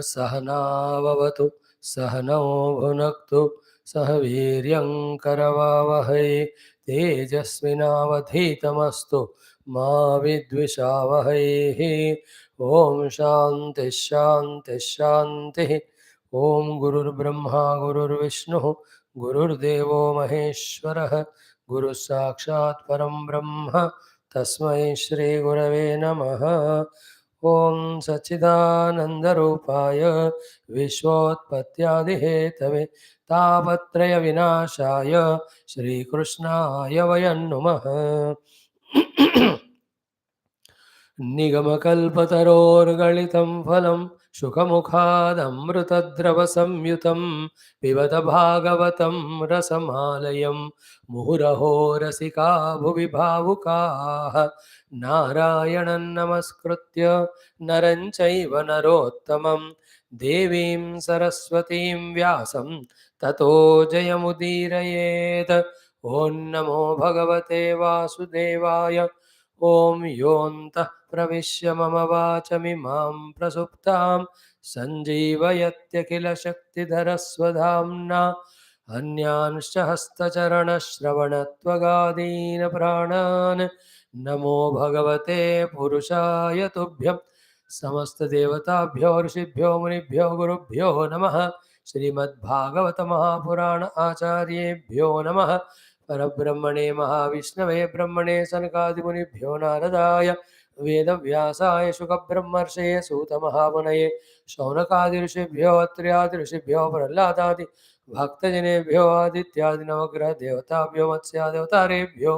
सहनाववतु सहनौ भुनक्तु सह वीर्यं करवावहै तेजस्विनावधीतमस्तु मा विद्विषावहै। ओम शांति शांति शांति। ओम गुरुर्ब्रह्मा गुरुर्विष्णुः गुरुर्देवो महेश्वरः गुरु साक्षात् परं ब्रह्म तस्मै श्री गुरवे नमः। ओम सच्चिदानंदरूपाय विश्वोत्पत्त्यादिहेतवे तापत्रय विनाशाय श्रीकृष्णाय वयं नुमः। निगमकल्पतरोर्गलितं फलं शुकमुखादमृतद्रवसंयुतं पिबत भागवतं रसमालयं मुहुरहो रसिका भुवि भावुकाः नारायणं नमस्कृत्य नरं चैव नरोत्तमं देवीं सरस्वतीं व्यासं ततो जयमुदीरयेत्। ॐ नमो भगवते वासुदेवाय। ओम योऽन्तः प्रविश्य मम वाचमिमां प्रसुप्तां सञ्जीवयत्यखिलशक्तिधरस्वधाम्ना अन्यांश्च हस्तचरणश्रवणत्वगादीन् प्राणान् नमो भगवते पुरुषाय तुभ्यं। समस्तदेवताभ्यो ऋषिभ्यो मुनिभ्यो गुरुभ्यो नमः। श्रीमद्भागवत महापुराण आचार्येभ्यो नमः। परब्रह्मणे महाविष्णवे ब्रह्मणे सनकादिमुनिभ्यो नारदाय वेदव्यासाय शुकब्रह्मर्षये सूतमहामुनये शौनकादिऋषिभ्यो अत्र्यादिऋषिभ्यो प्रह्लादादि भक्तजनेभ्यो आदित्यादिनवग्रह देवताभ्यो मत्स्यादेवतारेभ्यो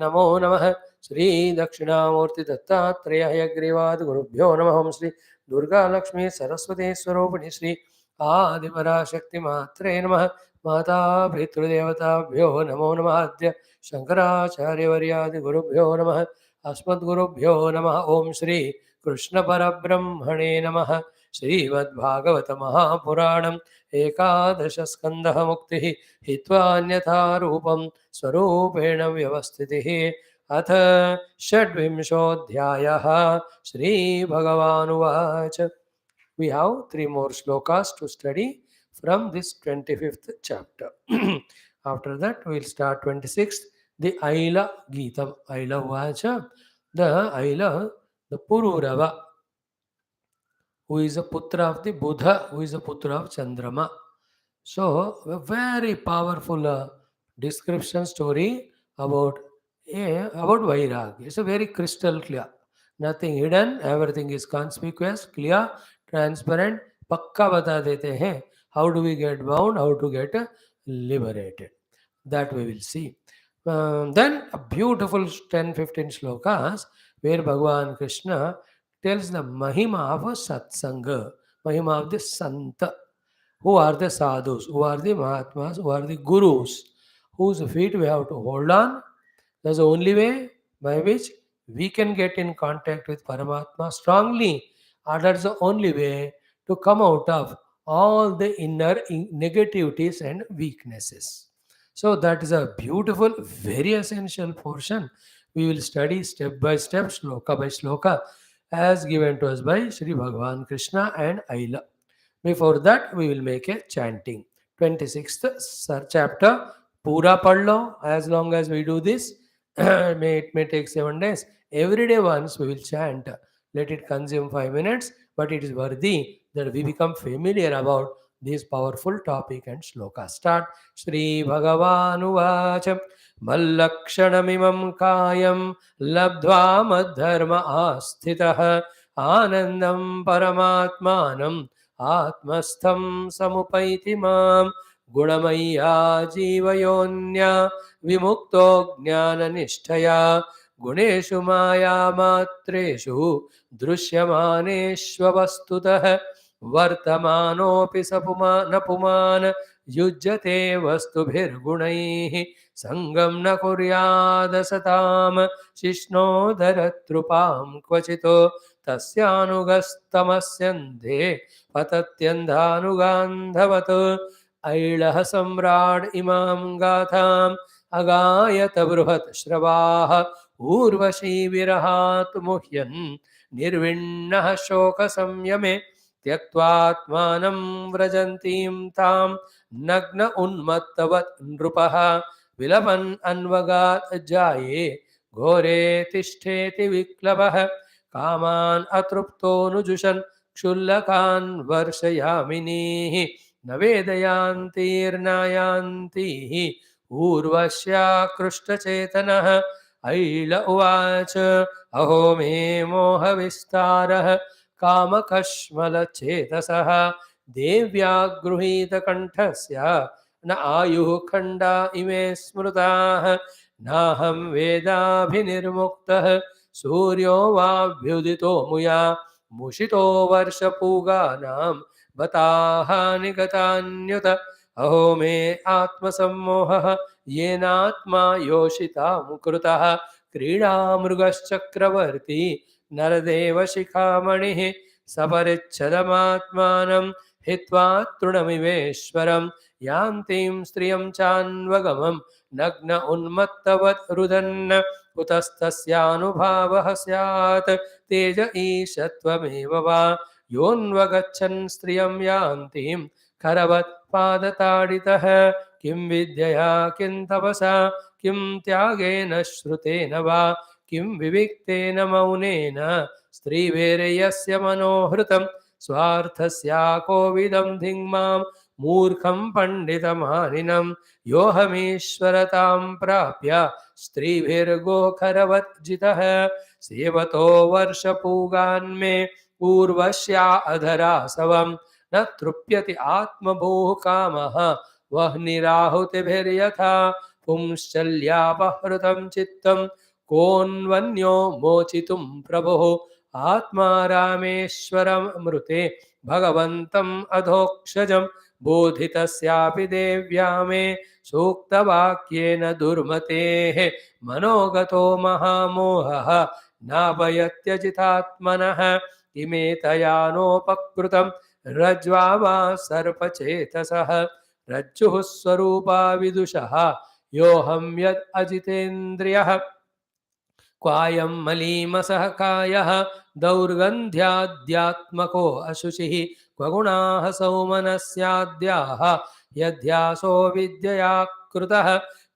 नमो नमः। श्री दक्षिणामूर्ति दत्तात्रेय हयग्रीवादि गुरुभ्यो नमः। ओं श्री दुर्गा लक्ष्मी सरस्वती स्वरूपिणी श्री आदिपराशक्ति मात्रे नमः। माता पितृदेवताभ्यो नमो नमः। अद्य शंकराचार्यवर्यादि गुरुभ्यो नमः। अस्मद्गुरुभ्यो नमः। ओम श्री कृष्ण परब्रह्मणे नमः। श्रीमद्भागवत महापुराणम् एकादश स्कंदः मुक्तिः हित्वा अन्यथा रूपं स्वरूपेण व्यवस्थितिः। अथ षड्विंशोऽध्यायः। श्रीभगवानुवाच। We have 3 more slokas to study from this 25th chapter. After that, we will start 26th, the AILA GEETHAM. AILA Vacha, the AILA, the Pururava, who is a putra of the Buddha, who is a putra of Chandrama. So, a very powerful description story about Vairagya. It's a very crystal clear. Nothing hidden, everything is conspicuous, clear, transparent. Pakka bata dete hain. How do we get bound? How to get liberated? That we will see. Then a beautiful 10-15 slokas where Bhagavan Krishna tells the Mahima of a Satsanga, Mahima of the Santa. Who are the sadhus? Who are the Mahatmas? Who are the Gurus? Whose feet we have to hold on? That's the only way by which we can get in contact with Paramatma strongly. And that's the only way to come out of all the inner negativities and weaknesses. So that is a beautiful, very essential portion. We will study step by step, sloka by sloka, as given to us by Sri Bhagavan Krishna and AILA. Before that, we will make a chanting. 26th chapter, Pura Padlo. As long as we do this, it may take 7 days. Every day once we will chant. Let it consume 5 minutes, but it is worthy that we become familiar about this powerful topic and shloka. Start. Shri Bhagavanu Vacha Mallakshanamimam Kayam Labdva Madharma Asthitah Anandam Paramatmanam आत्मस्थं समुपैति मां गुणमय्या जीवयोन्या विमुक्तो ज्ञाननिष्ठया गुणेषु मायामात्रेषु दृश्यमानेष्वस्तुतः वर्तमानोऽपि स न पुमान् युज्यते वस्तुभिर्गुणैः संगं न कुर्याद सतां शिष्णोदरतृपां क्वचितो तस्यानुगस्तमस्यन्धे पतत्यन्धानुगान्धवत् ऐळः सम्राट् इमां गाथाम् अगायत बृहत् श्रवाः ऊर्वशी विरहात् मुह्यन् निर्विण्णः शोकसंयमे त्यक्त्वात्मानं व्रजन्तीं तां नग्न उन्मत्तवत् नृपः विलपन् अन्वगात् जाये घोरे तिष्ठेति विक्लवः कामान् अतृप्तोऽनुजुषन् क्षुल्लकान् वर्षयामिनीः न वेदयान्तीर्नायान्तीः ऊर्वश्या कृष्टचेतनः ऐल उवाच अहो मे मोहविस्तारः कामकश्मलचेतसः देव्या गृहीतकण्ठस्य न आयुः खण्डा इमे स्मृताः नाहं वेदाभिनिर्मुक्तः सूर्यो वाभ्युदितो मुया मुषितो वर्षपूगानां बताः निगतान्युत अहो मे आत्मसम्मोहः येनात्मा योषितां कृतः क्रीडामृगश्चक्रवर्ती नरदेवशिखामणिः सपरिच्छदमात्मानं हित्वा तृणमिवेश्वरं यान्तीं स्त्रियं चान्वगमं नग्न उन्मत्तवत् रुदन् कुतस्तस्यानुभावः स्यात् तेज ईशत्वमेव वा योऽन्वगच्छन् स्त्रियं यान्तीं करवत् पादताडितः किं विद्यया किं तपसा किं त्यागेन श्रुतेन वा किं विविक्तेन मौनेन स्त्रीवीर्यस्य मनोहृतं स्वार्थस्याकोविदं धिङ्मां मूर्खं पण्डितमानिनं योऽहमीश्वरतां प्राप्य स्त्रीभिर्गोखरवज्जितः सेवतो वर्षपूगान्मे पूर्वस्या अधरासवं न तृप्यति आत्मभूः कामः वह्निराहुतिभिर्यथा पुंश्चल्यापहृतं चित्तं कोऽन्वन्यो मोचितुं प्रभुः आत्मा रामेश्वरमृते भगवन्तम् अधोक्षजं बोधितस्यापि देव्या मे सूक्तवाक्येन दुर्मतेः मनोगतो महामोहः नाभयत्यजितात्मनः इमेतया नोपकृतं रज्ज्वा वा सर्पचेतसः रज्जुः स्वरूपा विदुषः योऽहं यद् अजितेन्द्रियः क्वायं मलीमसः कायः दौर्गन्ध्याद्यात्मको अशुचिः क्वगुणाः सौमनस्याद्याः यध्यासो विद्यया कृतः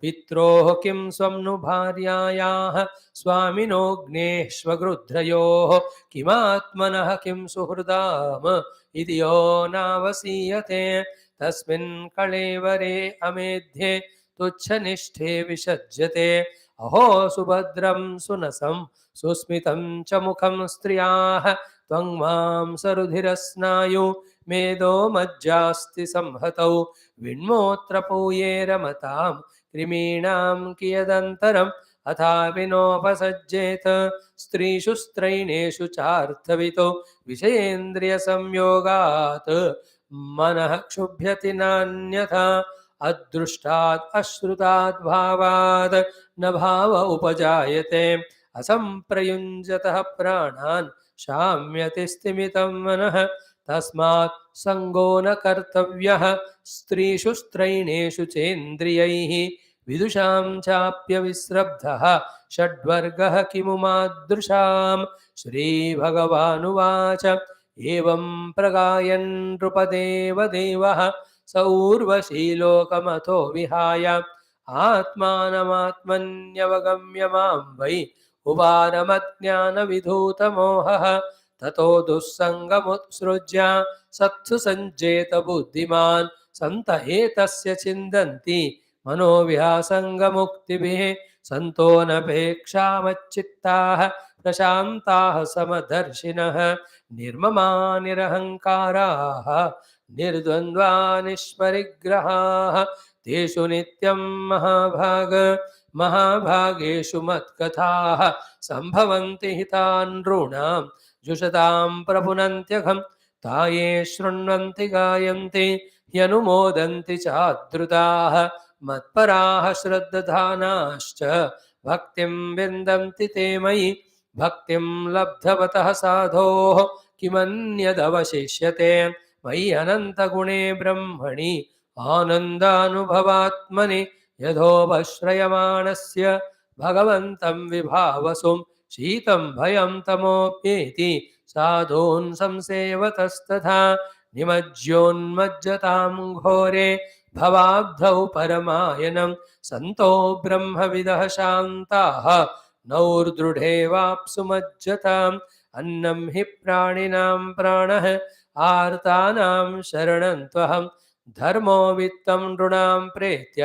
पित्रोः किं स्वं नु भार्यायाः स्वामिनोऽग्नेष्वगृध्रयोः किमात्मनः किं सुहृदाम इति यो नावसीयते तस्मिन् कळेवरे अमेध्ये तुच्छनिष्ठे विसज्जते अहो सुभद्रं सुनसं सुस्मितं च मुखं स्त्रियाः त्वं मां सरुधिरस्नायु मेदो मज्जास्ति संहतौ विण्मोत्रपूये रमतां कृमीणां कियदन्तरम् अथापि नोपसज्जेत स्त्रीषु स्त्रैणेषु चार्थवितो विषयेन्द्रियसंयोगात् मनः क्षुभ्यति नान्यथा अदृष्टात् अश्रुतात् भावात् न भाव उपजायते असंप्रयुञ्जतः प्राणान् शाम्यति स्तिमितं मनः तस्मात् संगो न कर्तव्यः स्त्रीषु स्त्रैणेषु चेन्द्रियैः विदुषां चाप्यविस्रब्धः षड्वर्गः किमु मादृशाम् श्रीभगवानुवाच एवं प्रगायन् नृपदेवदेवः स ऊर्वशीलोकमथो विहाय आत्मानमात्मन्यवगम्य मां वै उपारमज्ञानविधूतमोहः ततो दुःसङ्गमुत्सृज्य सत्सु सञ्जेत बुद्धिमान् सन्त एतस्य चिन्तन्ति मनोव्यासङ्गमुक्तिभिः सन्तो नपेक्षामच्चित्ताः प्रशान्ताः समदर्शिनः निर्ममा निरहङ्काराः निर्द्वन्द्वा निष्परिग्रहाः तेषु नित्यं महाभागेषु मत्कथाः सम्भवन्ति हितान् नॄणां जुषतां प्रपुनन्त्यघं ताये शृण्वन्ति गायन्ति ह्यनुमोदन्ति चादृताः मत्पराः श्रद्धानाश्च भक्तिं विन्दन्ति ते मयि भक्तिं लब्धवतः साधोः किमन्यदवशिष्यते मयि अनन्तगुणे ब्रह्मणि आनन्दानुभवात्मनि यथोपश्रयमाणस्य भगवन्तं विभावसुं शीतं भयं तमोप्येति साधून् संसेवतस्तथा निमज्योन्मज्जतां घोरे भवाब्धौ परमायनं सन्तो ब्रह्मविदः शान्ताः नौर्दृढे वाप्सुमज्जताम् अन्नं हि प्राणिनां प्राणः आर्तानां शरणं त्वहं धर्मो वित्तं नृणां प्रेत्य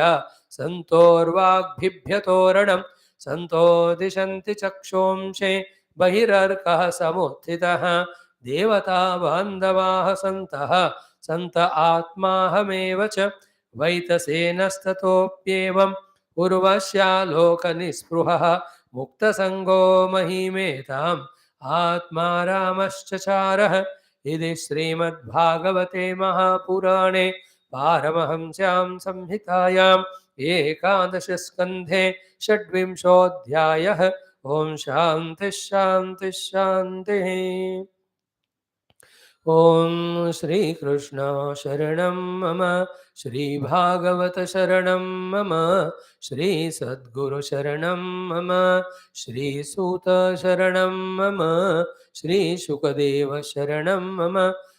सन्तोर्वाग्भिभ्यतोरणं सन्तो दिशन्ति चक्षुंषे बहिरर्कः समुत्थितः देवता बान्धवाः सन्तः सन्त आत्माहमेव च वैतसेनस्ततोऽप्येवम् उर्वश्यालोकनिःस्पृहः मुक्तसङ्गो महिमेताम् आत्मा रामश्चचारः इति श्रीमद्भागवते महापुराणे पारमहंस्यां संहितायाम् एकादशस्कन्धे षड्विंशोऽध्यायः। ओम शांति शांति शांति। ओम श्री कृष्ण शरणं मम, श्री भागवत शरणं मम, श्री सद्गुरु शरणं मम, श्री सूत शरणं मम, श्री शुकदेव शरणं मम,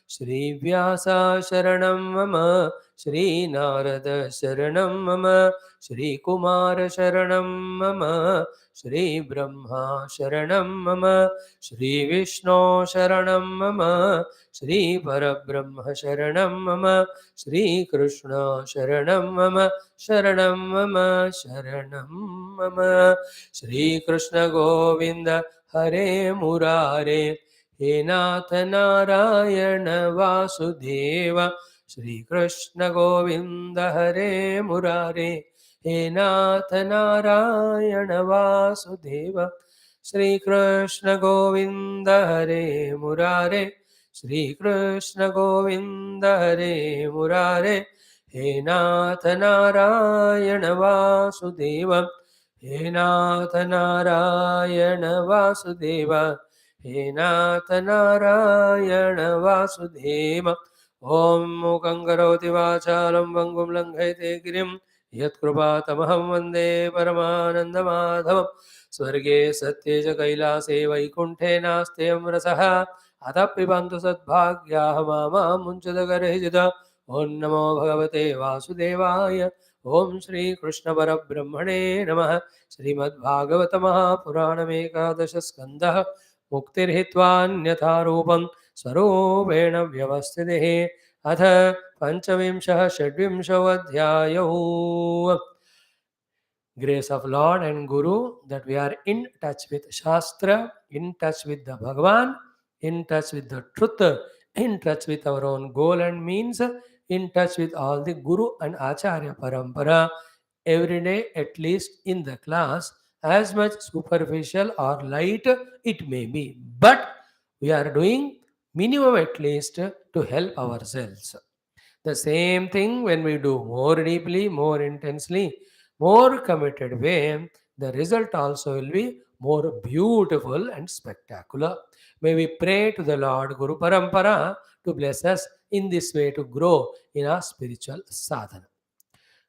श्री व्यास शरणं मम, श्री नारद शरणं मम, श्री कुमार शरणं मम, श्री ब्रह्मा शरणं मम, श्री विष्णु शरणं मम, श्री परब्रह्म शरणं मम, श्री कृष्ण शरणं मम, शरणं मम, शरणं मम। श्री कृष्ण गोविंद हरे मुरारे, हे नाथ नारायण वासुदेव। श्री कृष्ण गोविंद हरे मुरारे, हे नाथ नारायण वासुदेव। श्री कृष्ण गोविंद हरे मुरारे, श्री कृष्ण गोविंद हरे मुरारे, हे नाथ नारायण वासुदेव, हे नाथ नारायण वासुदेव, हे नाथ नारायण वासुदेव। ओम मूकं करोति वाचालं पङ्गुं लङ्घयते गिरिं यत्कृपातमहं वन्दे परमानन्दमाधवं। स्वर्गे सत्ये च कैलासे वैकुण्ठे नास्त्ययं रसः अतः पिबन्तु सद्भाग्याः मां मुञ्चदगर्हिजित। ॐ नमो भगवते वासुदेवाय। ॐ श्री कृष्ण परब्रह्मणे नमः। श्रीमद्भागवत महापुराणमेकादश स्कन्धः मुक्तिर्हित्वान्यथा रूपं स्वरूपेण व्यवस्थितिः। अथ पंचविंशः षड्विंशो अध्यायः। Grace of Lord and Guru, that we are in touch with Shastra, in touch with the Bhagavan, in touch with the truth, in touch with our own goal and means, in touch with all the Guru and Acharya Parampara, every day at least in the class, as much superficial or light it may be. But we are doing minimum at least to help ourselves. The same thing when we do more deeply, more intensely, more committed way, the result also will be more beautiful and spectacular. May we pray to the Lord Guru Parampara to bless us in this way to grow in our spiritual sadhana.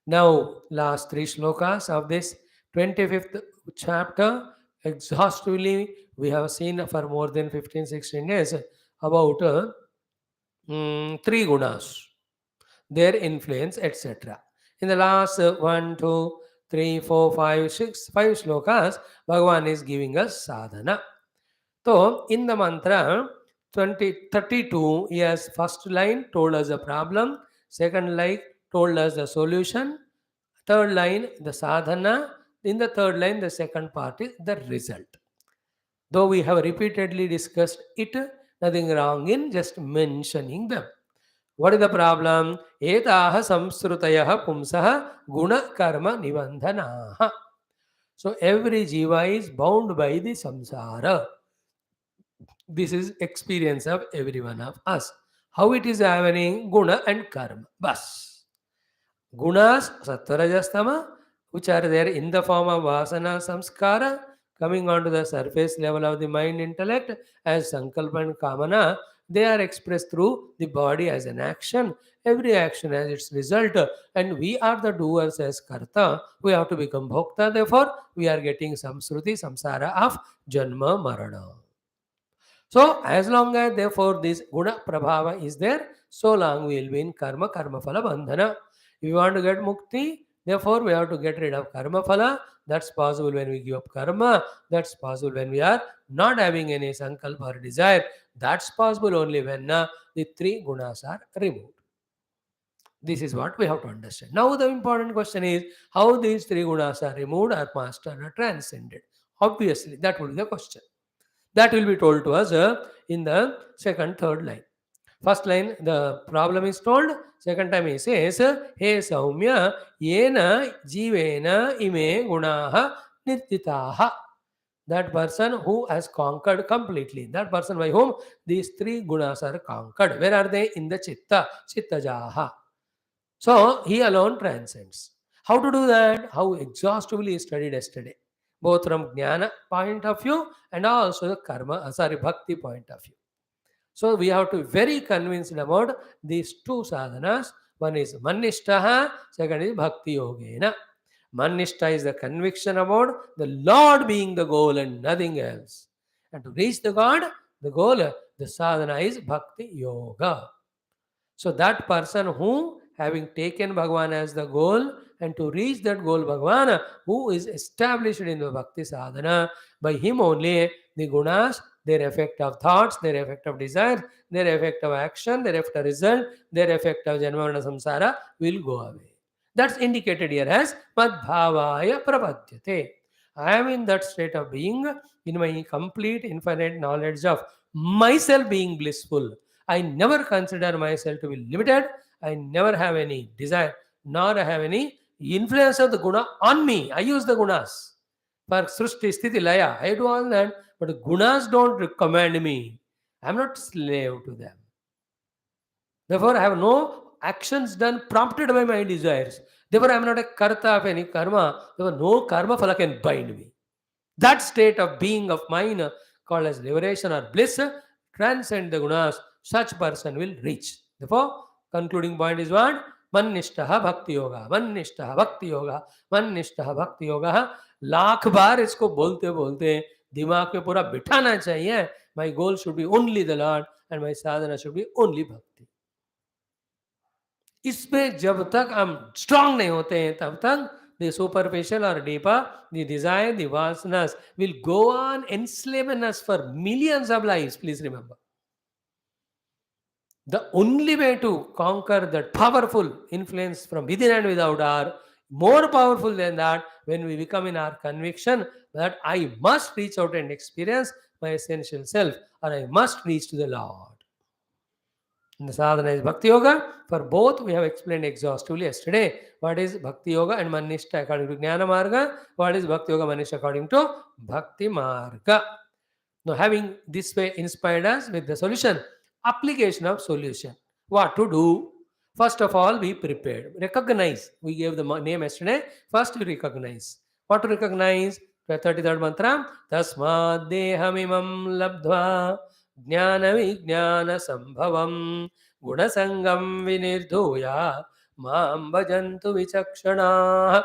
Now, last three shlokas of this 25th chapter, exhaustively we have seen for more than 15-16 days about three gunas, their influence, etc. In the last 1, 2, 3, 4, 5, 6, 5 shlokas, Bhagavan is giving us sadhana. So, in the mantra 32, he has first line told us the problem, second line told us the solution, third line the sadhana, in the third line the second part is the result. Though we have repeatedly discussed it, nothing wrong in just mentioning them. What is the problem? Etaha samsrutayaha pumsaha guna karma nibandhanaha. So every jiva is bound by the samsara. This is experience of every one of us. How it is happening? Guna and karma. Bas. Gunas, sattarajastama, which are there in the form of vasana samskara, coming onto the surface level of the mind intellect as sankalpa and kamana, they are expressed through the body as an action. Every action has its result, and we are the doers as karta. We have to become bhokta. Therefore, we are getting samsruti, samsara of janma marana. So, as long as therefore this guna prabhava is there, so long we will be in karma, karma phala bandhana. If you want to get mukti, therefore we have to get rid of karma phala. That's possible when we give up karma. That's possible when we are not having any sankalpa or desire. That's possible only when the three gunas are removed. This is what we have to understand. Now the important question is how these three gunas are removed or mastered or transcended. Obviously, that will be the question. That will be told to us in the second, third line. First line, the problem is told. Second time he says, He Saumya, Yena Jivena Ime Gunaha Nirtitaha. That person who has conquered completely. That person by whom these three gunas are conquered. Where are they? In the Chitta, Chittajaha. So he alone transcends. How to do that? How exhaustively studied yesterday, both from jnana point of view and also the bhakti point of view. So we have to be very convinced about these two sadhanas. One is manishtaha, second is bhakti yogena. Manishta is the conviction about the Lord being the goal and nothing else. And to reach the God, the goal, the sadhana is bhakti yoga. So that person who having taken Bhagavan as the goal and to reach that goal Bhagavan who is established in the bhakti sadhana, by him only the gunas, their effect of thoughts, their effect of desire, their effect of action, their effect of result, their effect of janmana samsara will go away. That's indicated here as madbhavaya prapadyate. I am in that state of being in my complete infinite knowledge of myself being blissful. I never consider myself to be limited. I never have any desire, nor I have any influence of the guna on me. I use the gunas for srushti, sthiti, laya. I do all that, but gunas don't command me. I am not slave to them. Therefore, I have no actions done prompted by my desires. Therefore, I am not a karta of any karma. Therefore, no karma phala can bind me. That state of being of mine called as liberation or bliss transcend the gunas. Such person will reach. Therefore, concluding point is what? Manishtaha bhakti yoga, manishtaha bhakti yoga, manishtaha bhakti yoga. Lakh बार इसको बोलते बोलते दिमाग में पूरा बिठाना चाहिए. My goal should be only the Lord and my sadhana should be only bhakti. इसमें जब तक हम स्ट्रांग नहीं होते हैं तब तक the superficial or deeper, the desire, the vasanas will go on enslaving us for millions of lives. Please remember. The only way to conquer that powerful influence from within and without are more powerful than that when we become in our conviction that I must reach out and experience my essential self or I must reach to the Lord. And the sadhana is bhakti yoga. For both, we have explained exhaustively yesterday. What is bhakti yoga and manishta according to jnana marga? What is bhakti yoga manishta according to bhakti marga? Now, having this way inspired us with the solution, application of solution. What to do? First of all, be prepared. Recognize. We gave the name yesterday. First, you recognize. What to recognize? The 33rd mantra. Tasmad dehamimam labdhva ज्ञान विज्ञान संभवम गुणसंगम विनिर्धूया मां भजन्तु विचक्षणाः.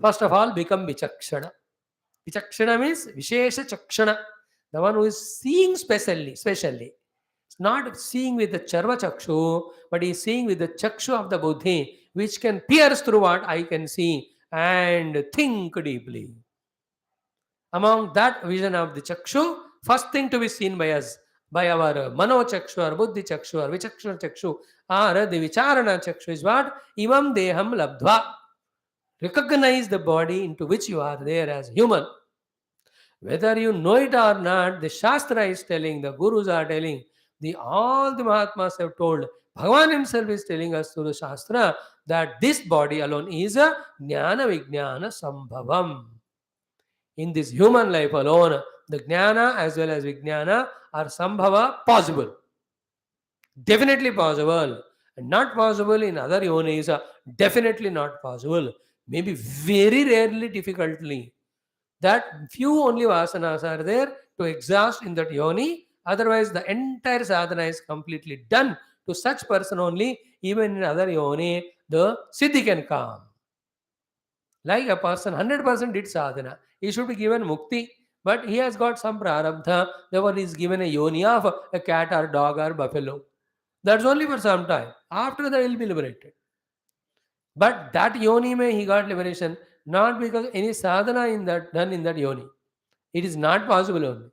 First of all, become vichakshana. Vichakshana means vishesha chakshana, the one who is seeing specially. It's not seeing with the charva chakshu, but he is seeing with the chakshu of the buddhi, which can pierce through what I can see and think deeply. Among that vision of the chakshu, first thing to be seen by us, by our mano chakshu or buddhi chakshu or vichakshana chakshu or the vicharana chakshu is what? Imam deham labdhva. Recognize the body into which you are there as human. Whether you know it or not, the Shastra is telling, the Gurus are telling, all the Mahatmas have told, Bhagavan himself is telling us through the Shastra that this body alone is a Jnana Vijnana Sambhavam. In this human life alone, the Jnana as well as Vijnana are Sambhava possible. Definitely possible. And not possible in other yonis, definitely not possible. Maybe very rarely, difficultly. That few only vasanas are there to exhaust in that yoni. Otherwise, the entire sadhana is completely done. To such person only, even in other yoni, the siddhi can come. Like a person, 100% did sadhana. He should be given mukti. But he has got some prarabdha, therefore he is given a yoni of a cat or dog or buffalo. That's only for some time. After that, he will be liberated. But that yoni may he got liberation, not because any sadhana in that done in that yoni. It is not possible only.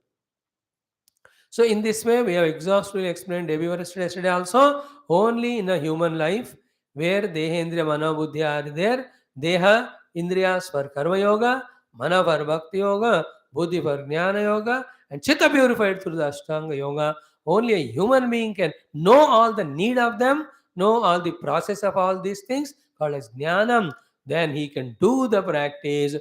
So in this way, we have exhaustively explained yesterday also, only in a human life where Deha, Indriya, Mana, Buddhi are there, Deha, Indriyas for Karma Yoga, Mana for Bhakti Yoga, Buddhi for Jnana Yoga, and Chitta purified through the Ashtanga Yoga. Only a human being can know all the need of them, know all the process of all these things, called as Jnanam. Then he can do the practice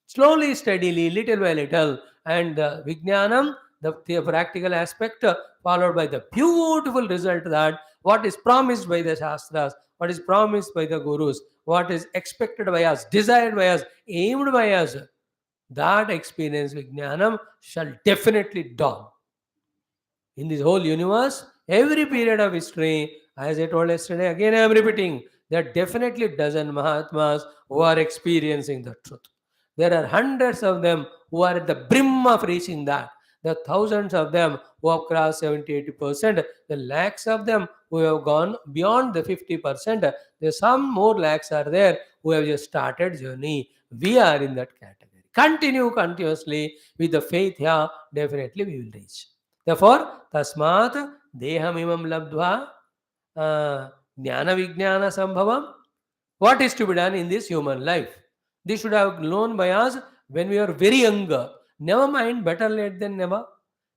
slowly, steadily, little by little, and the Vijnanam, the practical aspect, followed by the beautiful result that what is promised by the Shastras, what is promised by the Gurus, what is expected by us, desired by us, aimed by us, that experience, Vijnanam, shall definitely dawn. In this whole universe, every period of history, as I told yesterday, again I am repeating, there are definitely dozen Mahatmas who are experiencing the truth. There are hundreds of them who are at the brim of reaching that. There are thousands of them who have crossed 70-80%. The lakhs of them who have gone beyond the 50%. There are some more lakhs are there who have just started journey. We are in that category. Continue continuously with the faith here. Definitely we will reach. Therefore, tasmat dehamimam labdva jnana vijnana sambhavam. What is to be done in this human life? This should have known by us when we are very young. Never mind, better late than never.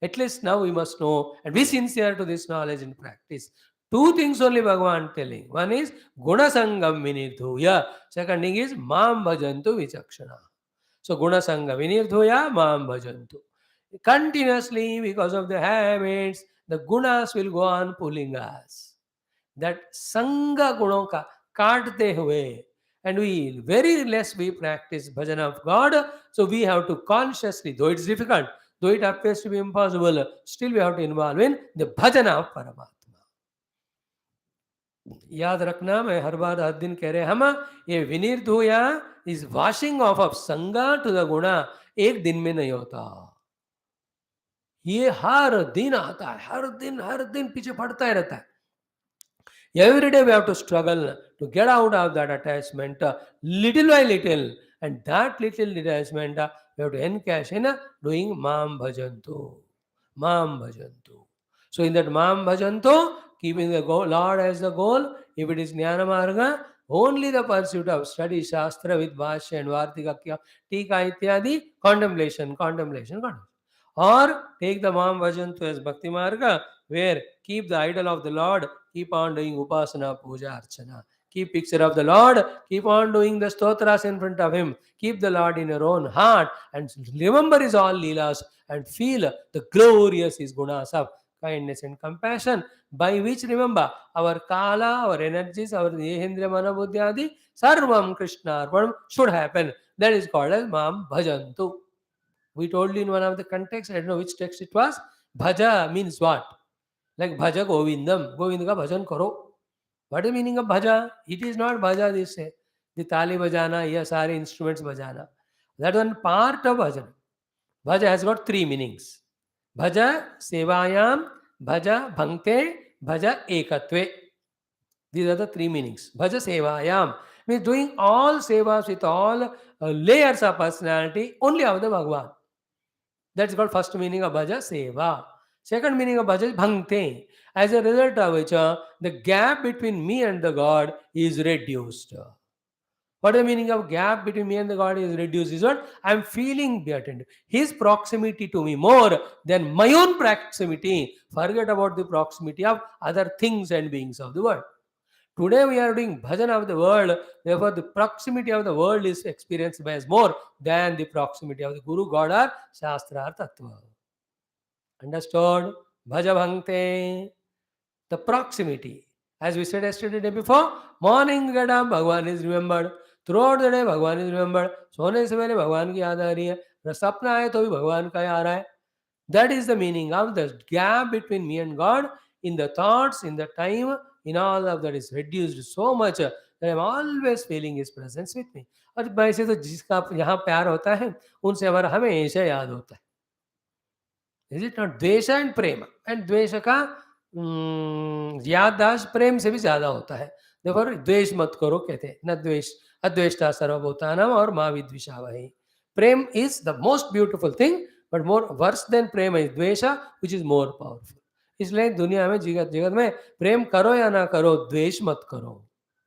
At least now we must know and be sincere to this knowledge and practice. Two things only Bhagavan telling. One is guna sangam vinirdhuya. Second thing is mam bhajantu vichakshana. So guna sangam vinirdhuya mam bhajantu. Continuously, because of the habits, the gunas will go on pulling us. That sanga gunon ka kaatte hue, and we very less we practice bhajan of God. So we have to consciously, though it's difficult, though it appears to be impossible, still we have to involve in the bhajan of Paramatma. याद रखना, मैं हर बार हर दिन कह रहे हम, ये विनिर्धूया is washing of संगा to the गुणा एक दिन में नहीं होता. ये हर दिन आता है, हर दिन पीछे पड़ता ही रहता है. Every day we have to struggle to get out of that attachment little by little, and that little detachment we have to encash in doing Mam Bhajantu. Mam Bhajantu. So in that Mam Bhajantu, keeping the goal, Lord as the goal, if it is Jnana Marga, only the pursuit of study Shastra with Bhashya and Vartika, Tika Ityadi, contemplation. Or take the Mam Bhajantu as Bhakti Marga, where keep the idol of the Lord, keep on doing Upasana, Puja, Archana. Keep picture of the Lord, keep on doing the stotras in front of Him. Keep the Lord in your own heart and remember His all Leelas and feel the glorious His gunas of kindness and compassion, by which remember our Kala, our energies, our Yehendra Manabuddhyadi, Sarvam Krishna Arpanam should happen. That is called as Mam Bhajantu. We told you in one of the contexts, I don't know which text it was, Bhaja means what? Like Bhaja Govindam. Govinda ka bhajan karo. What is the meaning of Bhaja? It is not Bhaja, they say. The tali bajana, yes, are instruments bajana. That one part of Bhajan. Bhaja has got three meanings. Bhaja Sevayam, Bhaja Bhakte, Bhaja Ekatve. These are the three meanings. Bhaja Sevayam means doing all sevas with all layers of personality only of the Bhagavan. That's called first meaning of Bhaja Seva. Second meaning of Bhaja is Bhakte. As a result of which, the gap between me and the God is reduced. What is the meaning of gap between me and the God is reduced? Is what I am feeling beaten. His proximity to me more than my own proximity. Forget about the proximity of other things and beings of the world. Today we are doing bhajan of the world, therefore the proximity of the world is experienced by us more than the proximity of the Guru, God or Shastra or Tattva. Understood? Bhaja Bhakte. The proximity. As we said yesterday, day before, morning get up, Bhagavan is remembered. Throughout the day, Bhagavan is remembered. सोने से पहले भगवान की याद आ रही है. सपना आए तो भी भगवान का आ रहा है. That is the meaning of the gap between me and God in the thoughts, in the time, in all of that is reduced so much that I am always feeling His presence with me. और वैसे तो जिसका यहाँ प्यार होता है उनसे हमारा हमेशा याद होता है. Is it not? द्वेष एंड प्रेम, एंड द्वेष का याददाश्त प्रेम से भी ज्यादा होता है। देखो, द्वेष मत करो कहते हैं, न द्वेष अद्वेष्टा सर्वभूतानाम और मां विद्विषावहै। Prem is the most beautiful thing, but more worse than prem is dvesh, which is more powerful. इसलिए दुनिया में जगत जगत में प्रेम करो या ना करो, द्वेष मत करो।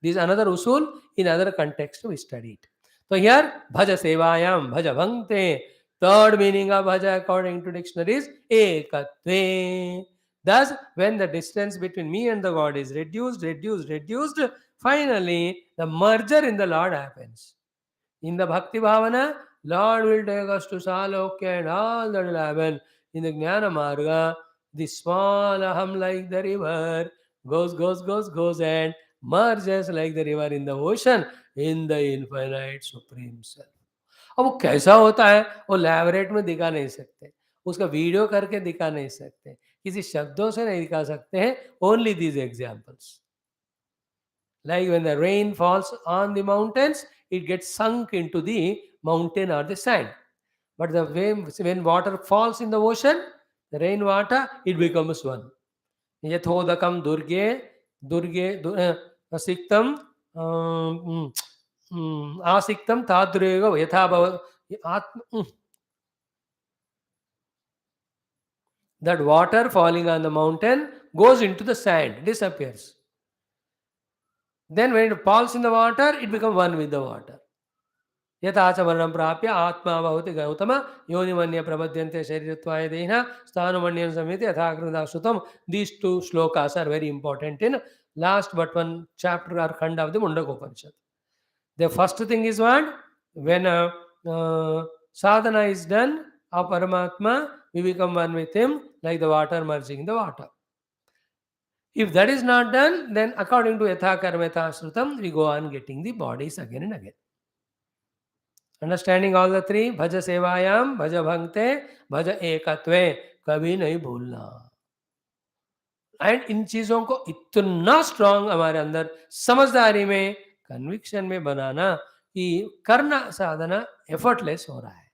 दिस अनदर उसूल in other context we studied. तो हियर भज सेवायाम भज भंगते, third meaning of bhaja according to dictionary is ekatve. Thus, when the distance between me and the God is reduced, finally the merger in the Lord happens. In the Bhakti Bhavana, Lord will take us to Salokya and all that will happen. In the Jnana Marga, the small aham like the river goes and merges like the river in the ocean in the infinite supreme self. अब वो कैसा होता है वो लैबोरेट में दिखा नहीं सकते, उसका वीडियो करके दिखा नहीं सकते, किसी शब्दों से नहीं दिखा सकते हैं। Only these examples, like when the rain falls on the mountains, it gets sunk into the mountain or the sand. But the when water falls in the ocean, the rain water, it becomes one. Yathodakam durge asiktam asiktam tadrega yatha atma. That water falling on the mountain goes into the sand, disappears. Then when it falls in the water, it becomes one with the water. यथाच वर्णम प्राप्य आत्मा भवति गौतम योनिमन्य प्रबध्यन्ते शरीरत्वाय देहिनः स्थानमन्यं समेत यथाकृता श्रुतम. These two shlokas are very important in last but one chapter or khanda of the Mundaka Upanishad. The first thing is what? When sadhana is done of Paramatma, we become one with him like the water merging in the water. If that is not done, then according to yatha karma yatha shrutam, we go on getting the bodies again and again. Understanding all the three, bhaja sevayam, bhaja bhakte, bhaja ekatve, कभी नहीं भूलना. And in चीजों को इतना strong हमारे अंदर समझदारी में, कन्विक्शन में बनाना कि करना साधना एफर्टलेस हो रहा है.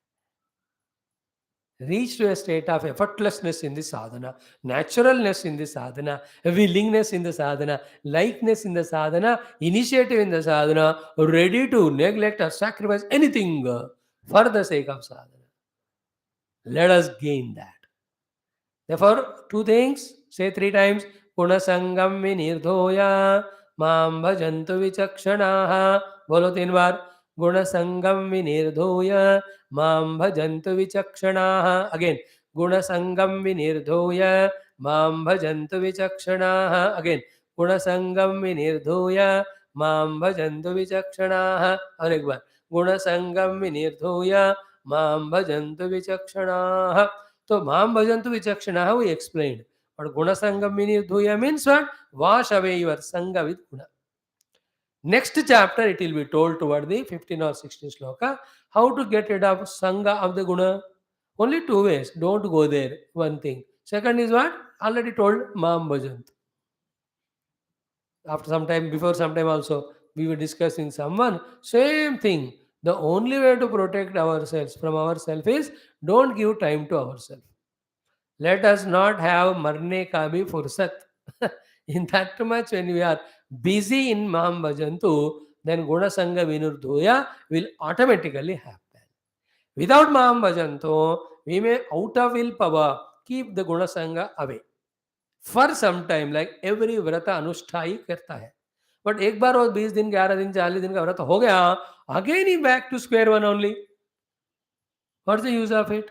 Reach to a state of effortlessness in the sadhana, naturalness in the sadhana, willingness in the sadhana, likeness in the sadhana, initiative in the sadhana, ready to neglect or sacrifice anything for the sake of sadhana. Let us gain that. Therefore, two things, say 3 times, Punasangam vinirdhoya, mam bhajantu vichakshanaha. Bolo 3 bar. Gunasangam vinirdhoya, mam bhajantu vichakshanaha. Again, Gunasangam vinirdhoya, mam bhajantu vichakshanaha. Again, Gunasangam vinirdhoya, mam bhajantu vichakshanaha. और एक बार, Gunasangam vinirdhoya, mam bhajantu vichakshanaha. So, Mam Bhajantu Vichakshana, we explained. But Guna Sangam Vinidhuya means what? Wash away your Sangha with Guna. Next chapter, it will be told toward the 15 or 16 sloka, how to get rid of Sangha of the Guna. Only 2 ways. Don't go there. One thing. Second is what? Already told, Mam Bhajantu. After some time, before some time also, we were discussing someone. Same thing. The only way to protect ourselves from ourselves is don't give time to ourselves. Let us not have marne ka bhi fursat. In that much when we are busy in Mam Bhajantu, then Guna Sangha Vinurdhoya will automatically happen. Without Mam Bhajantu, we may out of willpower keep the Guna Sangha away. For some time, like every व्रत अनुष्ठाई करता है. But एक बार वो 20 दिन 11 दिन 40 दिन का व्रत हो गया, again he back to square one only. What's the use of it?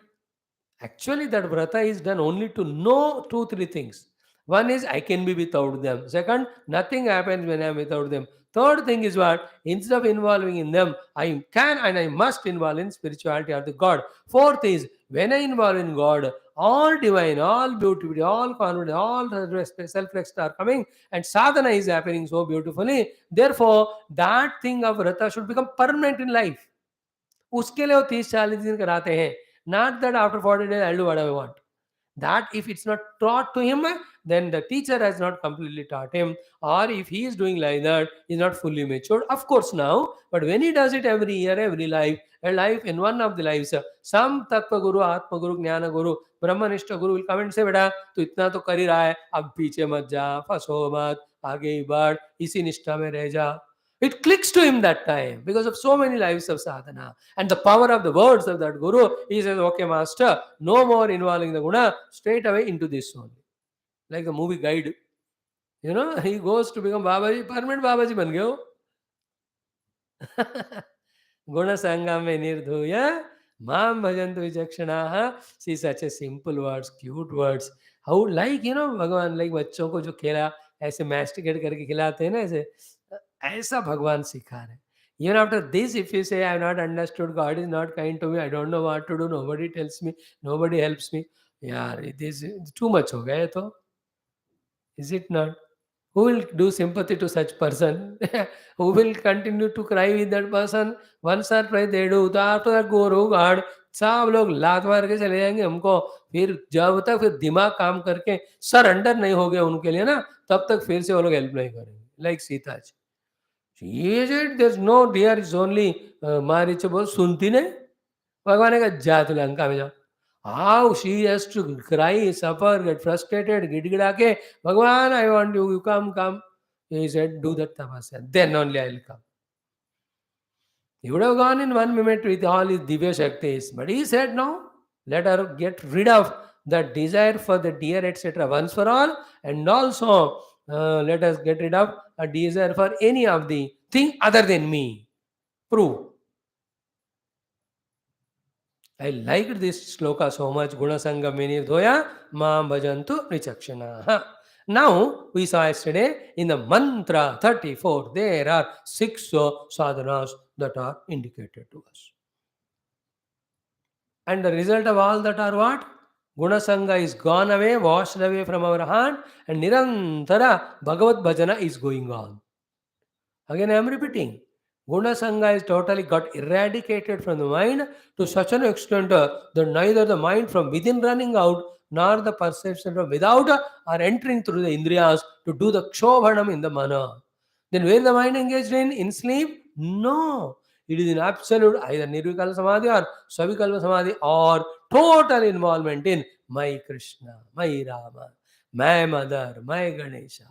Actually, that vrata is done only to know 2-3 things. One is I can be without them. Second, nothing happens when I am without them. Third thing is what? Instead of involving in them, I can and I must involve in spirituality or the God. Fourth is when I involve in God, all divine, all beauty, all confidence, all self-respect are coming, and sadhana is happening so beautifully. Therefore, that thing of vrata should become permanent in life. उसके लिए वो 30-40 दिन कराते हैं. Not that after 40 days I'll do what I want. That if it's not taught to him, then the teacher has not completely taught him. Or if he is doing like that, he's not fully matured. Of course now, but when he does it every year, every life, a life in one of the lives, some Tattva Guru, Atma Guru, Jnana Guru, Brahmanishta Guru will come and say, बेटा तू इतना तो कर ही रहा है, अब पीछे मत जा, फंसो मत, आगे ही बढ़, इसी निष्ठा में रह जा. It clicks to him that time because of so many lives of sadhana and the power of the words of that guru. He says, okay, master, no more involving the guna, straight away into this only. Like the movie Guide. He goes to become Babaji, permanent Babaji ban gayo. Guna sangam mein nirdhuya, mam bhajantu vichakshanaha. See, such a simple words, cute words. How like, Bhagavan, like बच्चों को जो खेला ऐसे masticate करके खिलाते हैं ना ऐसे, ऐसा भगवान सिखा रहे हैं. Even after this, if you say, I have not understood, God is not kind to me, I don't know what to do, nobody tells me, nobody helps me. यार, it is too much हो गया ये तो. Is it not? Who will do sympathy to such person? Who will continue to cry with that person? Once or twice they do. तो after that go रो गाड़, सब लोग लात मार के चले जाएंगे हमको. फिर जब तक फिर दिमाग काम करके सरेंडर नहीं हो गया उनके लिए ना, तब तक फिर से वो लोग हेल्प नहीं करेंगे. Like Sita ji. She said, there's no dear, it's only Marich बोल सुनती नहीं. भगवान ने कहा जा तू लंका में जा. How she has to cry, suffer, get frustrated, गिड़गिड़ा के, भगवान, I want you, you come. He said, do that tapasya, then only I will come. He would have gone in 1 minute with all his divya shaktis, but he said, no, let her get rid of that desire for the deer, etc. once for all, and also let us get rid of a desire for any of the thing other than me. Prove. I liked this sloka so much. Gunasanga Vinirdoya Mam Bhajantu Vichakshana. Now, we saw yesterday in the mantra 34, there are 6 sadhanas that are indicated to us. And the result of all that are what? Gunasanga is gone away, washed away from our hand, and Nirantara Bhagavad Bhajana is going on. Again, I am repeating. Gunasanga is totally got eradicated from the mind to such an extent that neither the mind from within running out nor the perception from without are entering through the indriyas to do the kshobanam in the mana. Then where the mind engaged in sleep? No. It is in absolute either nirvikala samadhi or savikalpa samadhi or total involvement in my Krishna, my Rama, my mother, my Ganesha.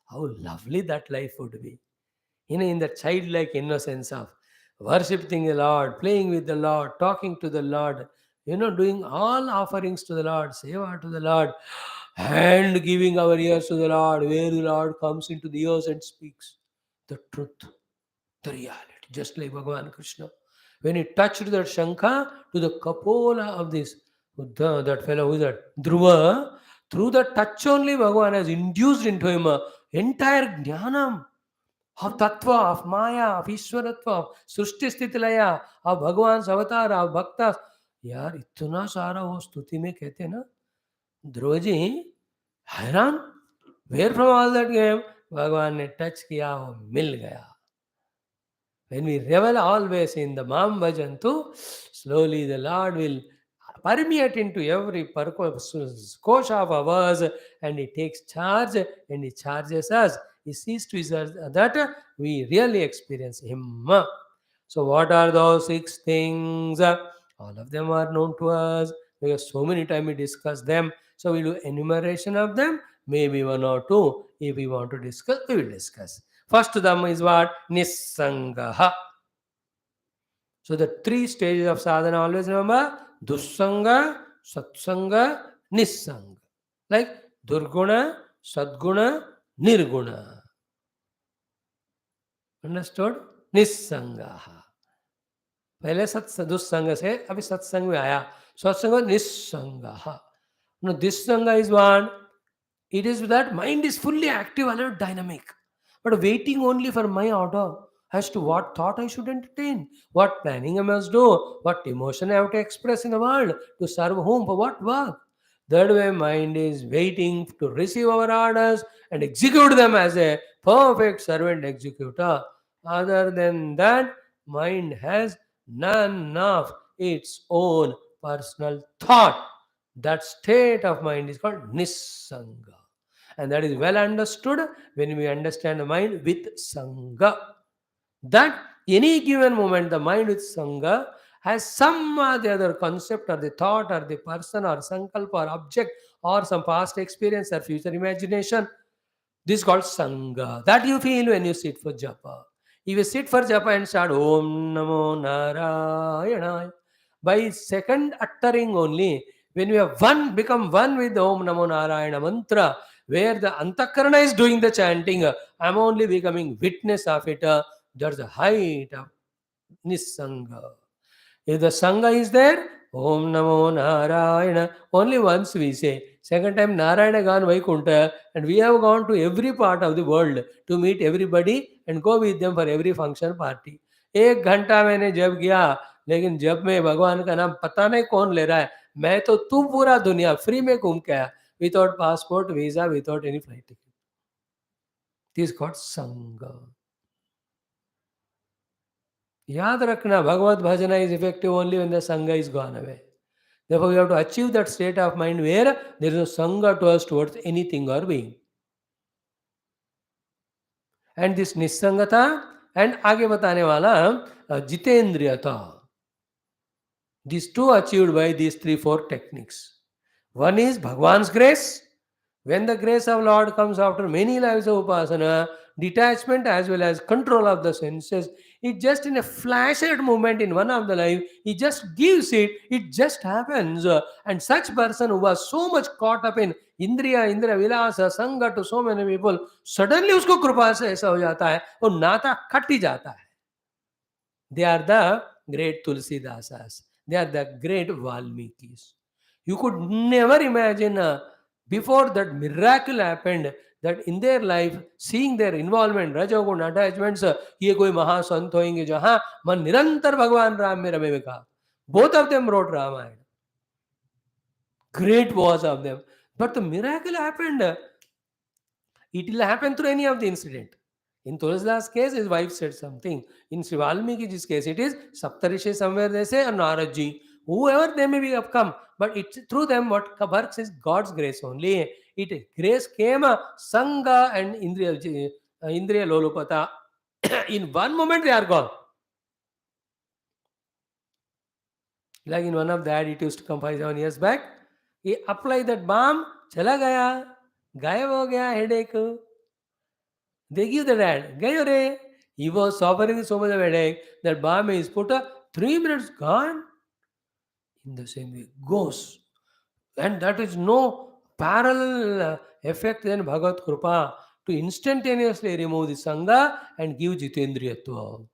How lovely that life would be. In the childlike innocence of worshipping the Lord, playing with the Lord, talking to the Lord, doing all offerings to the Lord, seva to the Lord, and giving our ears to the Lord, where the Lord comes into the ears and speaks the truth, the reality, just like Bhagavan Krishna. When he touched that Shankha to the Kapola of this, that fellow, who is that? Dhruva, through the touch only Bhagavan has induced into him a entire jnanam of tattva, of maya, of ishwaratva, of सृष्टि स्थिति लया, of भगवान अवतार, of भक्ता. यार इतना सारा वो स्तुति में कहते ना, ध्रुव जी हैरान, where from all that came? भगवान ने टच किया, वो मिल गया. When we revel always in the Mam Bhajantu, slowly the Lord will permeate into every kosha of ours, and He takes charge and He charges us. He sees to us that we really experience Him. So, what are those 6 things? All of them are known to us because so many times we discuss them. So, we do enumeration of them, maybe 1 or 2. If we want to discuss, we will discuss. First Dhamma is what? Nissangaha. So the 3 stages of sadhana, always remember, Dussanga, Satsanga, Nissanga. Like Durguna, Sadguna, Nirguna. Understood? Nissangaha. पहले दुस्संग से अभी सत्संग में आया. सत्संग निस्संगाहा. Now this sangha is what? It is that mind is fully active, alert, dynamic, but waiting only for my order as to what thought I should entertain, what planning I must do, what emotion I have to express in the world, to serve whom, for what work. That way, mind is waiting to receive our orders and execute them as a perfect servant executor. Other than that, mind has none of its own personal thought. That state of mind is called Nissanga. And that is well understood when we understand the mind with Sangha. That any given moment, the mind with Sangha has some or the other concept or the thought or the person or sankalpa or object or some past experience or future imagination. This is called Sangha. That you feel when you sit for japa. If you sit for japa and start Om Namo Narayana, by second uttering only, when we have one become one with the Om Namo Narayana mantra, where the Antakarana is doing the chanting, I am only becoming witness of it. That's the height of Nissanga. If the Sangha is there, Om Namo Narayana, only once we say. Second time Narayana gone Vaikuntha, and we have gone to every part of the world to meet everybody and go with them for every function party. एक घंटा मैंने जब गया, लेकिन जब में भगवान का नाम पता नहीं कौन ले रहा है, मैं तो तू पूरा दुनिया फ्री में घूम के आया, without passport visa, without any flight ticket. This got संग. याद रखना, भगवत भजना is effective only when the संग is gone away. Therefore, we have to achieve that state of mind where there is no sangha to us towards anything or being. And this निस्संगता and आगे बताने वाला जितेंद्रियता. These two achieved by these 3-4 techniques. One is Bhagwan's grace. When the grace of Lord comes after many lives of upasana, detachment as well as control of the senses, it just in a flash moment in one of the life, he just gives it, it just happens. And such person who was so much caught up in इंद्रिया विलासा संग to so many people, suddenly उसको कृपा से ऐसा हो जाता है, वो नाता कट ही जाता है. They are the great Tulsidasas. They are the great Valmikis. You could never imagine before that miracle happened, that in their life, seeing their involvement, rajagun attachments, ये कोई महासंत होंगे जहाँ मन निरंतर भगवान राम में रमेगा. Both of them wrote Ramayana. Great was of them. But the miracle happened. It will happen through any of the incident. In Tulsidas' case, his wife said something. In Sri Valmiki's case, it is Saptarishi somewhere they say, or Naradji. Whoever they may be have come, but it's through them what works is God's grace only. Grace came, Sangha and Indriya Lolupata. In one moment they are gone. Like in one of the ad, it used to come 5-7 years back. He applied that balm, chala gaya, gayab ho gaya headache. They give the ad, gayo re. He was suffering with so much of headache that balm is put 3 minutes gone. In the same way, goes. And that is no parallel effect than Bhagavad Krupa to instantaneously remove the Sangha and give Jitendriyatva.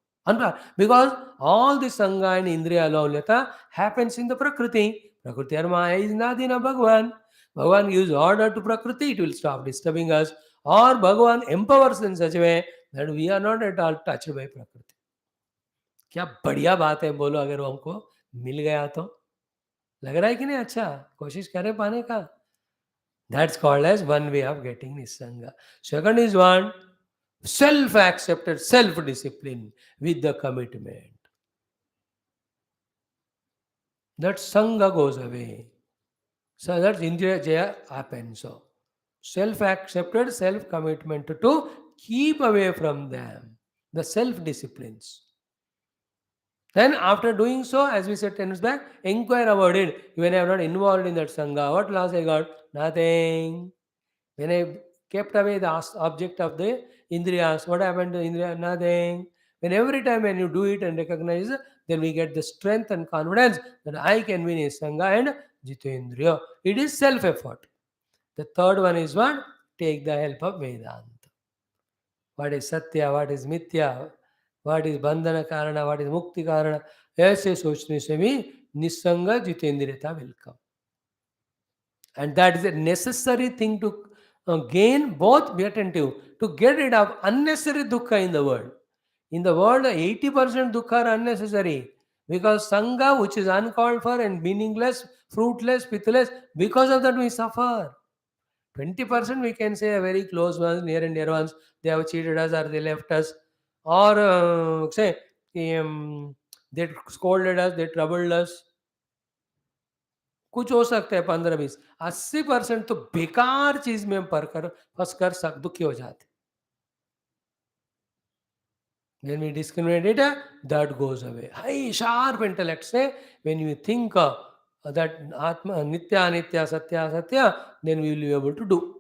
Because all the Sangha and Indriya Laulata happens in the Prakriti. Prakriti Maya is Nadina Bhagavan. Bhagavan gives order to Prakriti, it will stop disturbing us. Or Bhagavan empowers in such a way that we are not at all touched by Prakriti. क्या बढ़िया बात है, बोलो अगर वो हमको मिल गया तो. लग रहा है कि नहीं? अच्छा, कोशिश करें पाने का. That's called as one way of getting Nissanga. Second is one, self-accepted, self-discipline with the commitment. That Sangha goes away. So that's Indriya Jaya happens. So self-accepted, self-commitment to keep away from them. The self-disciplines. Then after doing so, as we said 10 minutes back, inquire about it. When I am not involved in that Sangha, what loss I got? Nothing. When I kept away the object of the Indriyas, what happened to Indriya? Nothing. When every time when you do it and recognize, then we get the strength and confidence that I can win a Sangha and Jitendriya. It is self-effort. The third one is what? Take the help of Vedanta. What is Satya? What is Mithya? What is Bandhana Karana? What is Mukti Karana? ऐसे सोचने से भी निस्संग जितेंद्रियता will come. And that is a necessary thing to gain, both be attentive, to get rid of unnecessary dukkha in the world. In the world, 80% dukkha are unnecessary. Because Sangha, which is uncalled for and meaningless, fruitless, pithless, because of that we suffer. 20% we can say a very close ones, near and dear ones, they have cheated us or they left us. Or say, they scolded us, they troubled us. कुछ हो सकता है 15-20, 80% तो बेकार चीज में हम फंस कर दुखी हो जाते. When we discriminate it, that goes away. High, sharp intellect say, when you think that Atma, Nitya, Nitya, Satya, Satya, then we will be able to do.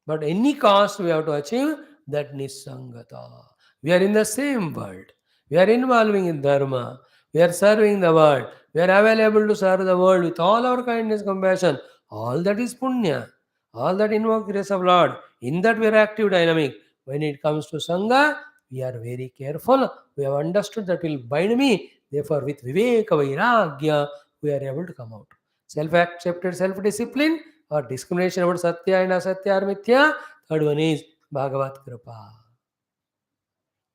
But any cost we have to achieve that Nisangata. We are in the same world. We are involving in Dharma. We are serving the world. We are available to serve the world with all our kindness, compassion. All that is Punya. All that invoke grace of Lord. In that we are active, dynamic. When it comes to Sangha, we are very careful. We have understood that will bind me. Therefore, with Viveka Vairagya, we are able to come out. Self-accepted self-discipline or discrimination about Satya and Asatya or Mithya. Third one is Bhagavat Kripa.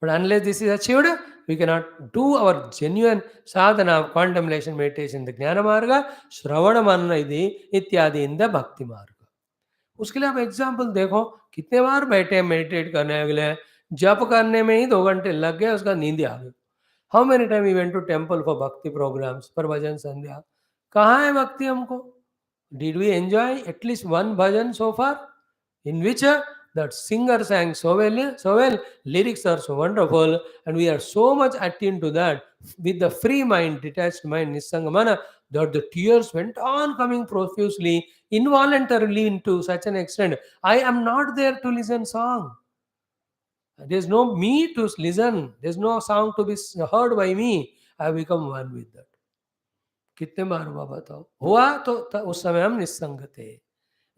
But unless this is achieved, we cannot do our genuine sadhana of contemplation, meditation, the Jnana Marga, Shravana Manna इत्यादि in the Bhakti Marga. उसके लिए आप example देखो, कितने बार बैठे हैं meditate करने अगले, जप करने में ही 2 घंटे लग गए, उसका नींद आ गई. How many time we went to temple for bhakti programs, पर भजन संध्या. कहाँ है भक्ति हमको? Did we enjoy at least one bhajan so far? In which that singer sang so well, lyrics are so wonderful, and we are so much attuned to that with the free mind, detached mind, Nisangamana, that the tears went on coming profusely, involuntarily into such an extent. I am not there to listen song. There's no me to listen. There's no song to be heard by me. I have become one with that. कितने बार हुआ बताओ? हुआ तो उस समय हम निस्संग थे.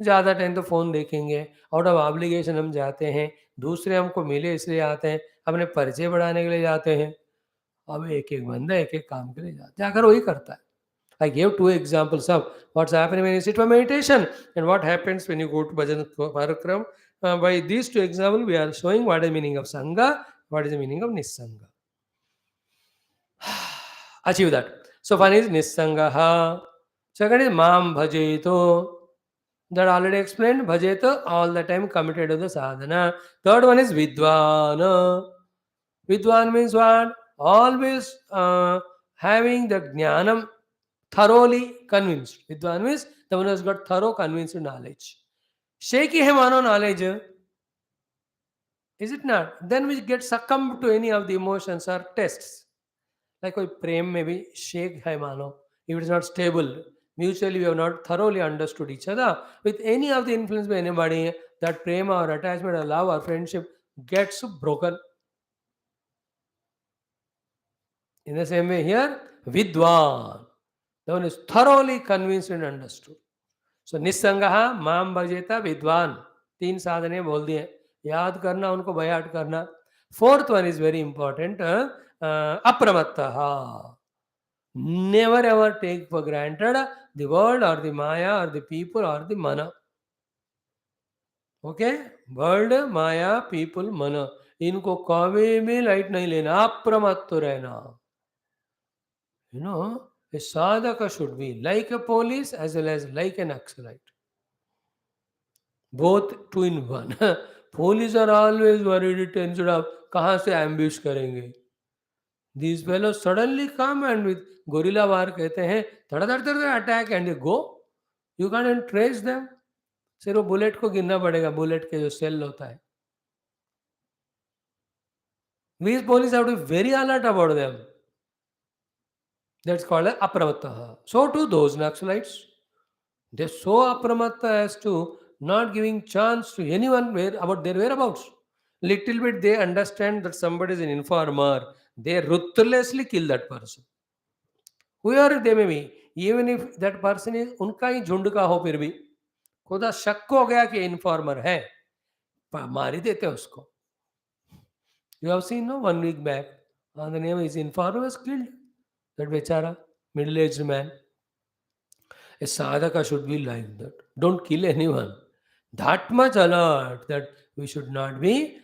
ज़्यादा टाइम तो फ़ोन देखेंगे, आउट ऑफ ऑब्लिगेशन हम जाते हैं, दूसरे हमको मिले इसलिए आते हैं, अपने परिचय बढ़ाने के लिए जाते हैं. अब एक-एक बंदा एक-एक काम के लिए जाता है, जाकर वही करता है. I gave 2 examples of what's happening when you sit for meditation and what happens when you go to bhajan parakram. By these 2 examples, we are showing what is the meaning of Sangha, what is the meaning of Nissanga. Achieve that. So one is Nissangaha. Second is Mam Bhajeto. That already explained. Bhajeto, all the time committed to the sadhana. Third one is Vidvana. Vidwan means what? Always having the jnanam thoroughly convinced. Vidwan means the one who has got thorough convinced knowledge. Shaky hai mano knowledge. Is it not? Then we get succumbed to any of the emotions or tests. Like कोई प्रेम में भी shake है मानो, if it is not stable, mutually we have not thoroughly understood each other, with any of the influence by anybody, that prema or attachment or love or friendship gets broken. In the same way here, vidwan, the one is thoroughly convinced and understood. So निस्संगः माम भजेता विद्वान, 3 साधने बोल दिए, याद करना, उनको बयाट करना. Fourth one is very important, apramatah. Never ever take for granted the world or the Maya or the people or the mana. Okay? World, Maya, people, mana. इनको कभी भी लाइट नहीं लेना, अप्रमत्त रहना. You know, a sadhaka should be like a police as well as like an Naxalite. Both two in one. Police are always worried, tensed up. कहाँ से ambush करेंगे? These fellows suddenly come and with gorilla war कहते हैं, धड़ attack and they go. You can't trace them. सिर्फ वो bullet को गिनना पड़ेगा, बुलेट के जो सेल होता है. These police have to be very alert about them. That's called apramattah. So too those Naxalites, they're so apramatta as to not giving chance to anyone about their whereabouts. Little bit they understand that somebody is an informer, they ruthlessly kill that person. Whoever they may be, even if that person is उनका ही झुंड का हो, फिर भी खुदा शक हो गया कि इन्फॉर्मर है, मार ही देते हैं उसको. You have seen, no, 1 week back, the name is informer was killed. That bechara, middle-aged man. A sadhaka should be like that. Don't kill anyone. That much alert that we should not be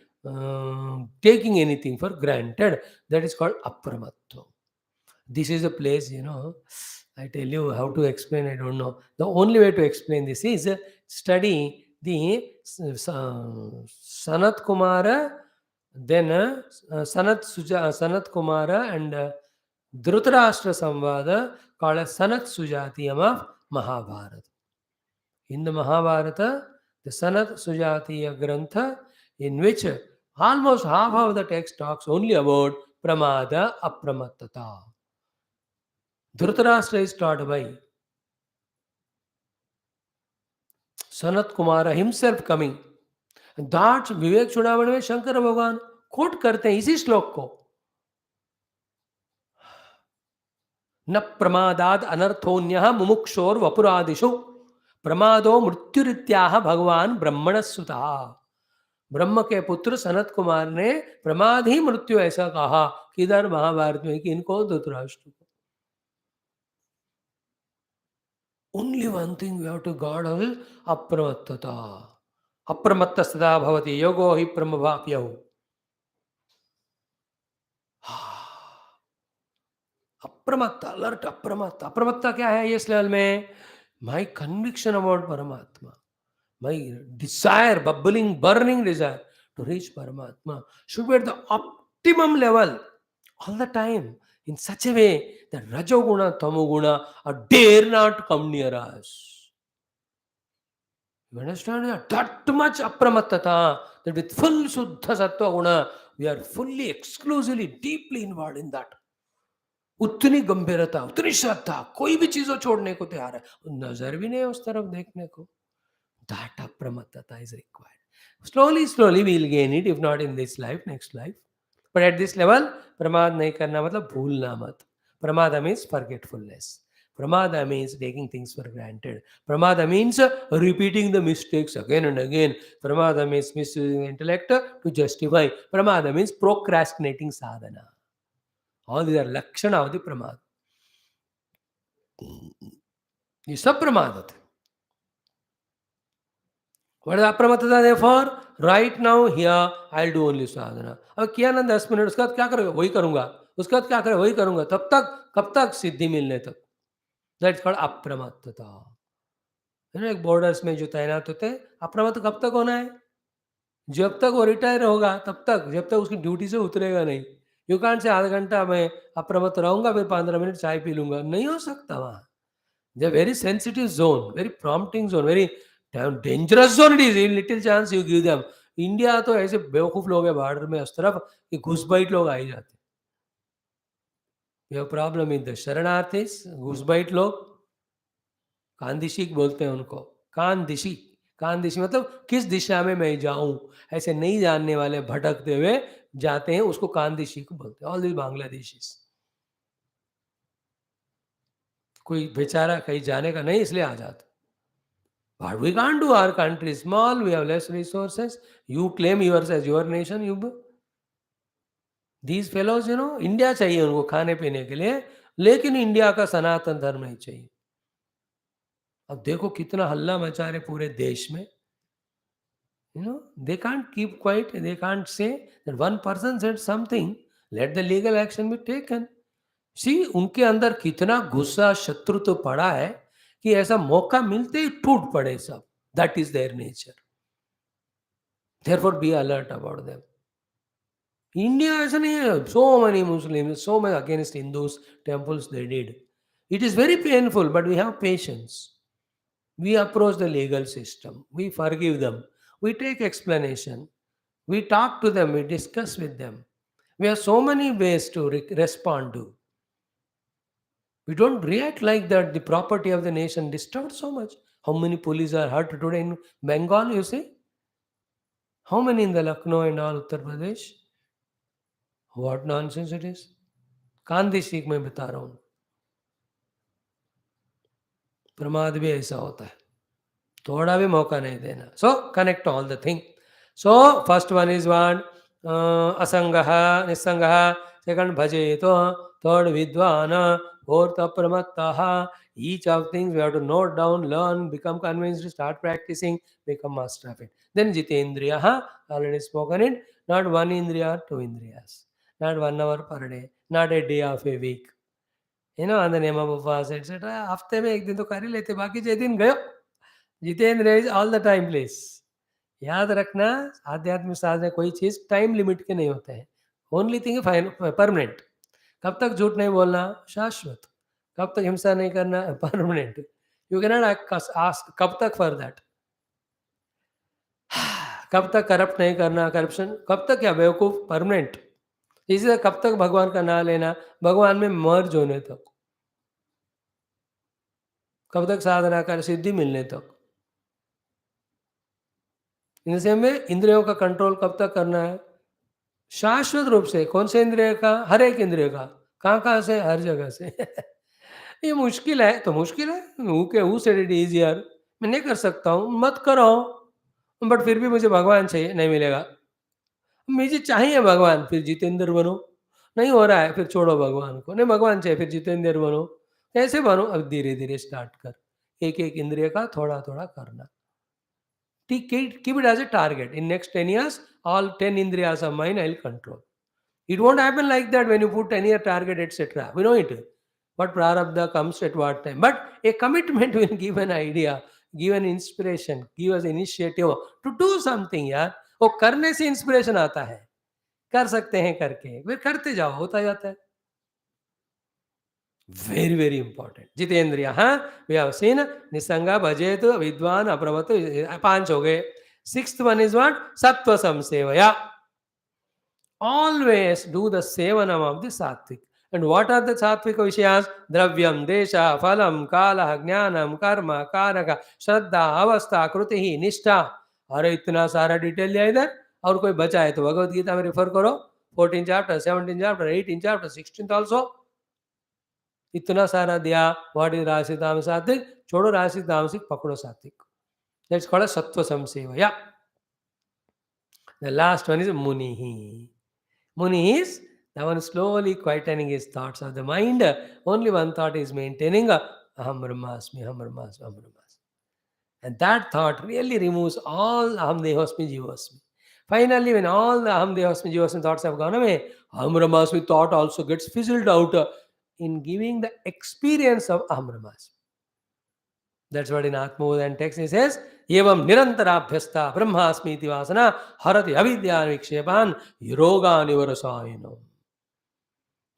taking anything for granted. That is called apramatto. This is a place, I tell you how to explain, I don't know. The only way to explain this is study the Sanat Kumara, then Sanat Kumara and Dhritarashtra Samvada called as Sanat Sujatiyam of Mahabharata. In the Mahabharata, the Sanat Sujatiya Grantha, in which almost half of the text talks only about Pramada Apramattata. Dhritarashtra is taught by Sanat Kumara himself coming. That विवेक चुड़ामण में शंकर भगवान coat करते हैं इसी श्लोक को, न प्रमादाद अनर्थोन्यः मुमुक्षोर वपुरादिषु प्रमादो मृत्युरित्याह भगवान ब्रह्मण सुता. ब्रह्म के पुत्र सनत कुमार ने प्रमाद ही मृत्यु ऐसा कहा किधर महाभारत में कि इनको धृतराष्ट्र को. Only one thing we have to guard us अप्रमत्तता. अप्रमत्तस्तदा भवति योगो हि ब्रह्मवाप्यौ. अप्रमत्त, अलर्ट, अप्रमत्त. अप्रमत्ता क्या है इस लेवल में? माई कन्विक्शन अबाउट परमात्मा, my desire, bubbling, burning desire to reach Paramatma should be at the optimum level all the time, in such a way that Rajoguna, Tamoguna dare not come near us. You understand that? That much apramattata, that with full Suddha Sattva Guna, we are fully, exclusively, deeply involved in that. उतनी गंभीरता, उतनी श्रद्धा, कोई भी चीज छोड़ने को तैयार है, नजर भी नहीं उस तरफ देखने को. That apramattata is required. Slowly, slowly we will gain it, if not in this life, next life. But at this level, pramad nahi karna matlab bhoolna mat. Pramada means forgetfulness. Pramada means taking things for granted. Pramada means repeating the mistakes again and again. Pramada means misusing intellect to justify. Pramada means procrastinating sadhana. All these are lakshana of the pramad. ये सब प्रमाद है. What is apramattata therefore? Right now, here, I'll do only sadhana. अब किया ना 10 minute, उसके बाद क्या करोगे? वही करूंगा. उसके बाद क्या करोगे? वही करूंगा. तब तक, कब तक? सिद्धि मिलने तक. That's called अप्रमत्तता. एक बॉर्डर्स में जो तैनात होते हैं, अप्रमत्त कब तक होना है? जब तक वो रिटायर होगा तब तक, जब तक उसकी ड्यूटी से उतरेगा नहीं. यू कांट से आधा घंटा मैं अप्रमत्त रहूंगा, फिर 15 मिनट चाय पी लूंगा. नहीं हो सकता वहां. They are very sensitive zone, very prompting zone, very dangerous zone it is. In little chance you give them. India तो ऐसे बेवकूफ लोग हैं बॉर्डर में उस तरफ कि घुसपैठ लोग आ ही जाते. ये प्रॉब्लम विद द शरणार्थीस, घुसपैठ लोग, कांदिशी बोलते हैं उनको. कांदिशी, कांदिशी मतलब किस दिशा में मैं जाऊं, ऐसे नहीं जानने वाले भटकते हुए जाते हैं, उसको कांदिशी को बोलते हैं. All this Bangladeshis. कोई बेचारा कहीं जाने का नहीं इसलिए आ जाता. But we can't do. Our country is small, we have less resources. You claim yours as your nation, these fellows, India चाहिए उनको खाने पीने के लिए, लेकिन इंडिया का सनातन धर्म नहीं चाहिए. अब देखो कितना हल्ला मचा रहे पूरे देश में. They can't keep quiet. They can't say that one person said something, let the legal action be taken. See, उनके अंदर कितना गुस्सा, शत्रुत्व पड़ा है कि ऐसा मौका मिलते ही टूट पड़े सब. That is their nature. Therefore, be alert about them. India ऐसा नहीं है. So many Muslims, so many against Hindus, temples they did. It is very painful, but we have patience. We approach the legal system. We forgive them. We take explanation. We talk to them. We discuss with them. We have so many ways to respond to. We don't react like that. The property of the nation disturbed so much. How many police are hurt today in Bengal, you see? How many in the Lucknow and all Uttar Pradesh? What nonsense it is. कांदी सीख मैं बता रहा हूँ. प्रमाद भी ऐसा होता है, थोड़ा भी मौका नहीं देना. So connect all the thing. So first one is one असंगः निस्संगः, सेकंड भजेतो, थर्ड विद्वान, fourth अप्रमत्तः. Each of things we have to note down, learn, become convinced, start practicing, become master of it. Then jitendriya, already spoken it, not one indriya, two indriyas, not 1 hour per day, not a day of a week. On the name of उपवास etc. हफ्ते में एक दिन तो कर ही लेते, बाकी 6 दिन गयो. Jitendra is all the time please. याद रखना, आध्यात्मिक साधना कोई चीज टाइम लिमिट के नहीं होते हैं. Only thing permanent. कब तक झूठ नहीं बोलना? शाश्वत. कब तक हिंसा नहीं करना? परमानेंट. You cannot ask कब तक for that. कब तक करप्ट नहीं करना, करप्शन कब तक, क्या बेवकूफ, परमानेंट. इसी तरह कब तक भगवान का नाम लेना, भगवान में मर्ज होने तक. कब तक साधना कर, सिद्धि मिलने तक. इन सेम में इंद्रियों का कंट्रोल कब तक करना है, शाश्वत रूप से. कौन से इंद्रिय का, हर एक इंद्रिय का. कहाँ से, हर जगह से. ये मुश्किल है तो मुश्किल है. Who said it easier. मैं नहीं कर सकता हूँ, मत करो. बट फिर भी मुझे भगवान चाहिए, नहीं मिलेगा. मुझे चाहिए भगवान, फिर जितेंद्र बनो. नहीं हो रहा है, फिर छोड़ो भगवान को. नहीं भगवान चाहिए, फिर जितेंद्र बनो. कैसे बनो, अब धीरे धीरे स्टार्ट कर. एक एक इंद्रिय का थोड़ा थोड़ा करना. Keep it as a target. In next 10 years, all 10 indriyas of mine I will control. It won't happen like that when you put 10-year target, etc. We know it. What prarabdha comes at what time. But a commitment will give an idea, give an inspiration, give us initiative to do something. यार वो करने से inspiration आता है. कर सकते हैं करके, फिर करते जाओ, होता जाता है. Very very important. जितेंद्रिय, हाँ वी हैव सीन. निसंगा, भजेत, विद्वान, अप्रमत्त, 5 हो गए. 6th one is what? Sattva samsevaya. Always do the sevanam of the sattvic. And what are the sattvic vishayas? Dravyam, desha, phalam, kala, jnanam, karma, karaka, श्रद्धा, अवस्था, कृति, निष्ठा. अरे इतना सारा डिटेल लिया इधर. और कोई बचा है तो भगवत गीता में रेफर करो. 14 chapter, 17 chapter, 18 chapter, 16th also. इतना सारा दिया. व्हाट इज राशि तामसिक सात्विक, छोड़ो राशि तामसिक, पकड़ो सात्विक. दैट्स कॉल्ड सत्व संसेवया. द लास्ट वन इज मुनि. Muni is the one slowly quietening his thoughts of the mind. Only one thought is maintaining Aham Brahmasmi, Aham Brahmasmi, Aham Brahmasmi. And that thought really removes all Aham Dehosmi, Jivosmi. Finally, when all the Aham Dehosmi, Jivosmi thoughts have gone away, Aham Brahmasmi thought also gets fizzled out in giving the experience of Aham Brahmasmi. That's what in Atmabodhan text he says, Evam nirantarabhyasta brahmasmi iti vasana harati avidya vikshepan yoga nivarasayino.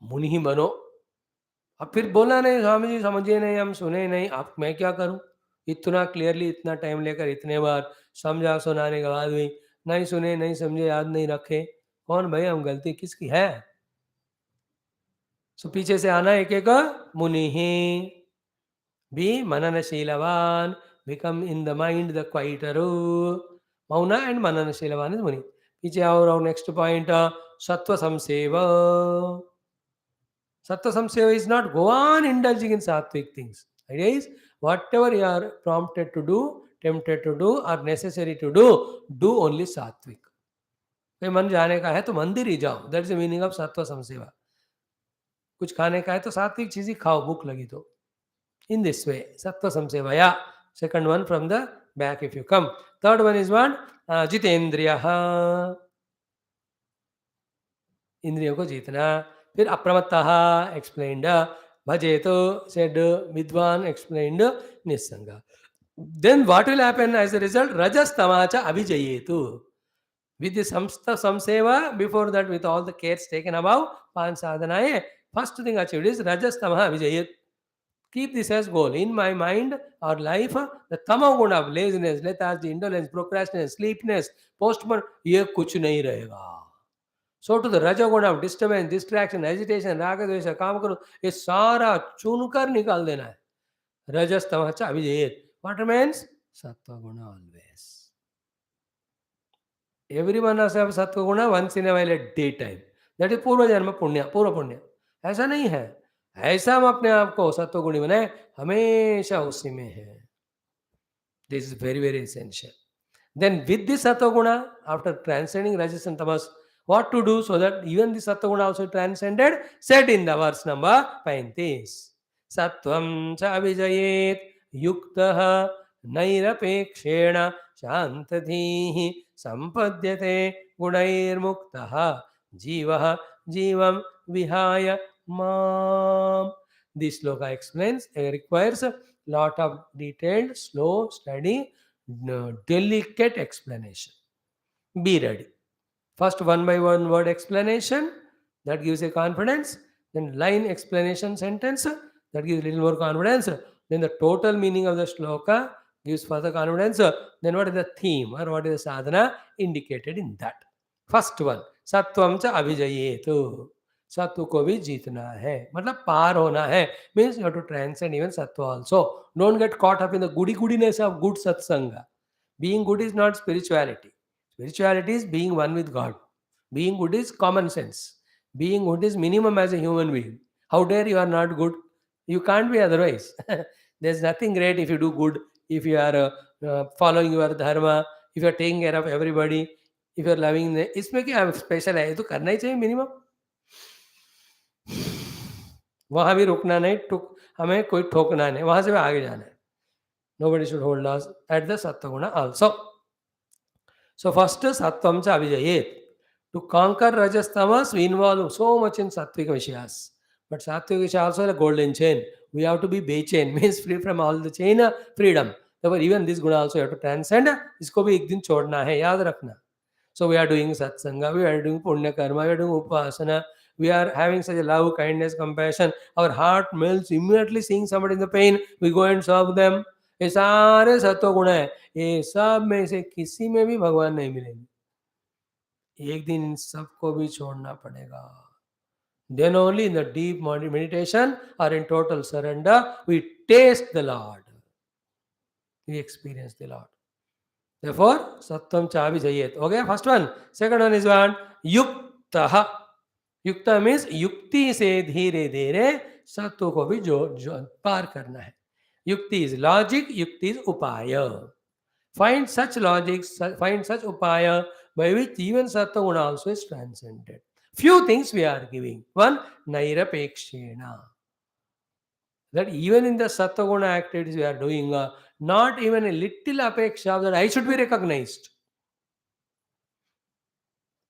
मुनि ही बनो. अब फिर बोला नहीं, स्वामी जी समझे नहीं, हम सुने नहीं. आप मैं क्या करूं. इतना क्लियरली, इतना टाइम लेकर, इतने बार समझा सुनाने के बाद भी नहीं सुने, नहीं समझे, याद नहीं रखे. कौन भाई, हम गलती किसकी है. सो पीछे से आना एक एक. मुनि ही be mananashīlavan, become in the mind the quieter. Mauna and mananashīlavan is Muni. पीछे आओ. Next point, sattva samseva. Sattva samseva is not go on indulging in sattvic things. Idea is whatever you are prompted to do, tempted to do, or necessary to do only sattvic. कोई मन जाने का है तो मंदिर ही जाओ. That's the meaning of sattva samseva. कुछ खाने का है तो सात्विक चीज ही खाओ, भूख लगी तो. In this way, Sattva Samsevaya. Second one from the back if you come. Third one is what? Jitendriyaha. Indriyo ko jitna. Fir apramattaha explained. Bhajeto said. Vidwan explained. Nisanga. Then what will happen as a result? Rajas tamacha abhijayetu. With the samseva, before that with all the cares taken above, pan sadhana, first thing achieved is Rajas tamaha abhijayet. Keep this as goal. In my mind or life, the tama guna of laziness, lethargy, indolence, procrastination, sleepiness, postpone, ये कुछ नहीं रहेगा. So to the raja guna of disturbance, distraction, agitation, raga, dvesha, काम करो, ये सारा चुनकर निकाल देना है. Rajas tamacha abhijayet. What remains? Sattva guna always. Everyone has sattva guna once in a while at daytime. That is पूर्व जन्म पुण्य, पूर्व पुण्य. ऐसा नहीं है. ऐसा हम अपने आप को सत्वगुणी बनाए, हमेशा उसी में है. This is very very essential. Then with this सत्वगुण, आफ्टर ट्रांसेंडिंग रजस एंड तमस, what to do so that even this सत्वगुण also transcended, said in the verse number 35. सत्वं च अभिजयेत् युक्तः नैरपेक्षेण शान्तधीः संपद्यते गुणैर्मुक्तः जीवः जीवं विहाय Mom. This sloka explains, requires a lot of detailed, slow, steady, delicate explanation. Be ready. First, one by one word explanation, that gives a confidence. Then line explanation sentence, that gives a little more confidence. Then the total meaning of the shloka gives further confidence. Then what is the theme or what is the sadhana indicated in that? First one, सत्वम च अभिजयेत, सत्व को भी जीतना है, मतलब पार होना है, means you have to transcend even sattva also. Don't get caught up in the goodiness of good satsanga. Being good is not spirituality. Spirituality is being one with God. Being good is common sense. Being good is minimum as a human being. How dare you are not good? You can't be otherwise. There's nothing great if you do good, if you are following your dharma, if you are taking care of everybody, if you are loving. इसमें क्या special है? ये तो करना ही चाहिए minimum. वहाँ भी रुकना नहीं, हमें कोई ठोकना नहीं, वहाँ से भी आगे जाना है. Nobody should hold us at the sattva also. So first, sattvam cha avijayet. To conquer rajas tamas, we involve so much in sattvic vishayas. But sattvic vishaya also a golden chain. We have to be bay chain, means free from all the chain, freedom. Therefore, even this guna also you have to transcend. इसको भी एक दिन छोड़ना है, याद रखना. So we are doing satsanga, we are doing punya karma, we are doing upasana, we are having such a love, kindness, compassion. Our heart melts immediately seeing somebody in the pain. We go and serve them. ये सारे सत्व गुण है, ये सब में से किसी में भी भगवान नहीं मिलेंगे. एक दिन इन सबको भी छोड़ना पड़ेगा. Then only in the deep meditation or in total surrender we taste the Lord, we experience the Lord. Therefore sattvam cha avijayet. Okay, first one. Second one is one, yuktaha. Yukta means युक्ति से धीरे धीरे सत्व को भी जो पार करना है. युक्ति इज लॉजिक, युक्ति इज उपाय. Find such logic, find such upaya by which even sattva guna also is transcended. Few things we are giving. One, nairapekshena. That even in the sattva guna activities we are doing, not even a little apeksha that I should be recognized.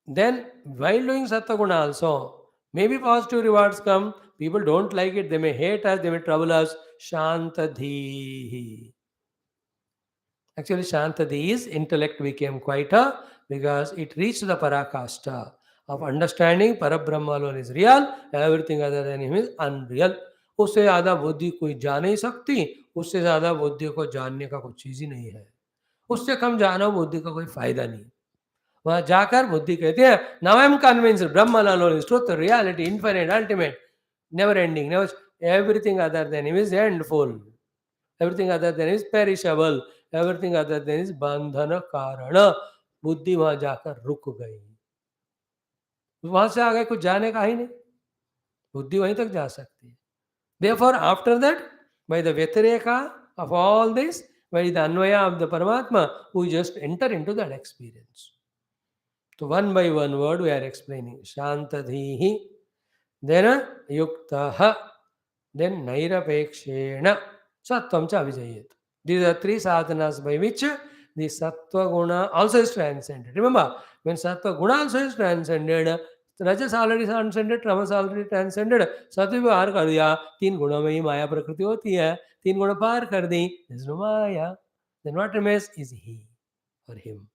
Then while doing sattva guna also, maybe positive rewards come. People don't like it, they may hate us, they may trouble us. Shantadhihi. Actually, Shantadhi is intellect became quieter because it reached the parakasta of understanding Parabrahma alone is real, everything other than him is unreal. उससे ज़्यादा बुद्धि कोई जा नहीं सकती, उससे ज़्यादा बुद्धि को जानने का कोई चीज़ ही नहीं है. उससे कम जानो बुद्धि का कोई फायदा नहीं. वहाँ जाकर बुद्धि कहती है, now I am convinced Brahman alone is truth, reality, infinite, ultimate, never ending, never, everything other than him is endful. Everything other than is perishable. Everything other than is बंधन कारण. बुद्धि वहां जाकर रुक गई. वहां से आगे कुछ जाने का ही नहीं. बुद्धि वहीं तक जा सकती है. Therefore, after that, by the Vyatireka of all this, by the Anvaya of the Paramatma, we just enter into that experience. So one by one word we are explaining. Shantadhihi, then Yuktaha, then Nairapekshena, Sattvam cha avijayet. These are three sadhanas by which the Sattva guna also is transcended. Remember, when Sattva guna also is transcended, Rajas already transcended, Tamas already transcended, Sattva भी पार कर दिया. तीन गुणों में ही माया प्रकृति होती है. तीन गुण पार कर दी, there is no Maya. Then what remains is he or him.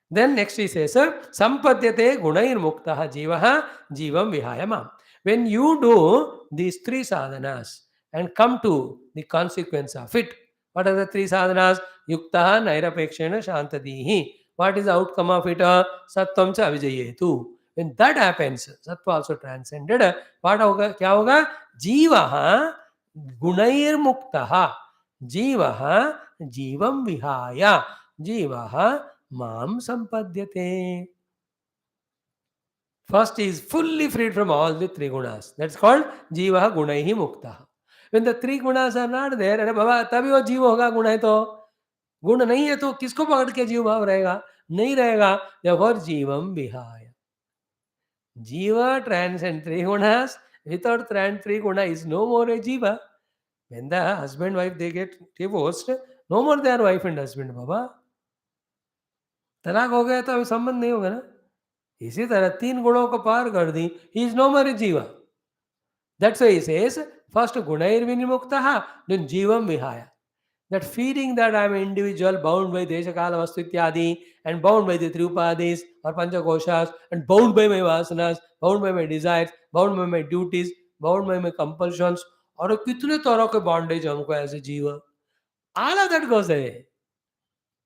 Then next he says, Sampadyate gunair muktaha jivaha jivam vihayamam. When you do these three sadhanas and come to the consequence of it, what are the three sadhanas? Yuktaha nairapekshena shantadihi. What is the outcome of it? Sattvam cha avijayetu. When that happens, sattva also transcended. What hoga? Kya hoga? Jivaha gunair muktaha. Jivaha jivam vihaya. Jivaha mam sampadyate. First is fully freed from all the three gunas. That's called jivaha gunaihi muktaha. When the three gunas are not there, अरे बाबा तभी वो जीव होगा. गुण है तो, गुण नहीं है तो किसको पकड़ के जीव भाव रहेगा? नहीं रहेगा. Therefore जीवम विहाय. Jiva transcends three gunas. Without three guna is no more a jiva. When the husband wife they get divorced, no more they are wife and husband. बाबा तलाक हो गया तो अभी संबंध नहीं होगा ना. इसी तरह तीन गुणों को पार कर दी, he is no more a jiva. That's why he says, first gunair vinimuktaha, then jivam vihaya. That feeling that I am an individual bound by desha kala vastu ityadi and bound by the three upadis or panchakoshas and bound by my vasanas, bound by my desires, bound by my duties, bound by my compulsions, और कितने तरह के bondage हमको as a जीव, all of that goes away.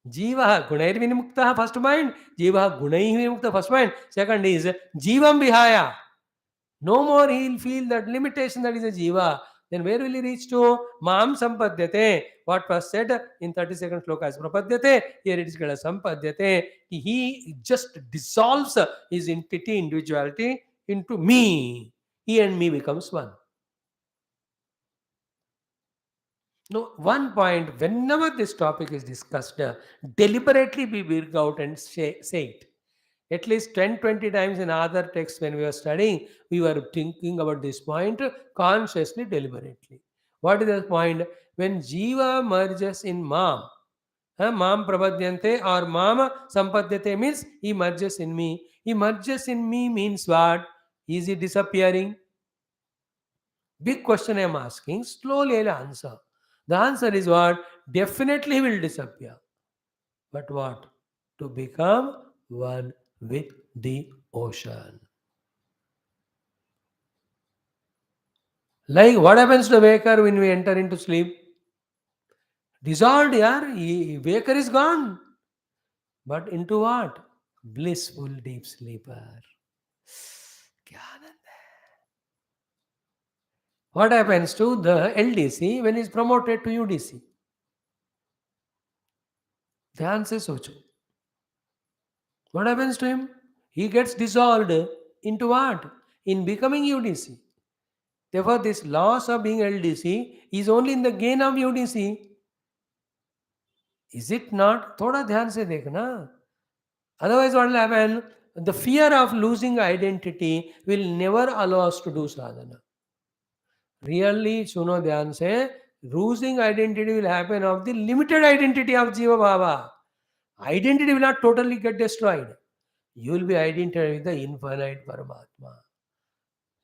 Jiva Gunairvinimukta, first mind. Jiva Gunaivinimukta, first mind. Second is Jivam Vihaya. No more he will feel that limitation that is a Jiva. Then where will he reach to? Mam Sampadyate. What was said in 32nd sloka as Prapadyate. Here it is called as Sampadyate. He just dissolves his entity, individuality into me. He and me becomes one. No, one point, whenever this topic is discussed, deliberately we bring out and say it. At least 10, 20 times in other texts when we were studying, we were thinking about this point consciously, deliberately. What is the point? When Jiva merges in Mam, Mam Prabhadyante or Mam Sampadyate means he merges in me. He merges in me means what? Is he disappearing? Big question I am asking. Slowly I'll answer. The answer is what? Definitely he will disappear. But what? To become one with the ocean. Like what happens to waker when we enter into sleep? Dissolved, yeah. Waker is gone. But into what? Blissful deep sleeper. क्या आनंद है. What happens to the LDC when he is promoted to UDC? ध्यान से सोचो. What happens to him? He gets dissolved into what? In becoming UDC. Therefore, this loss of being LDC is only in the gain of UDC. Is it not? थोड़ा ध्यान से देखना. Otherwise, what will happen? The fear of losing identity will never allow us to do sadhana. Really, suno dhyan se, losing identity will happen of the limited identity of Jiva Bhava. Identity will not totally get destroyed. You will be identified with the infinite Paramatma.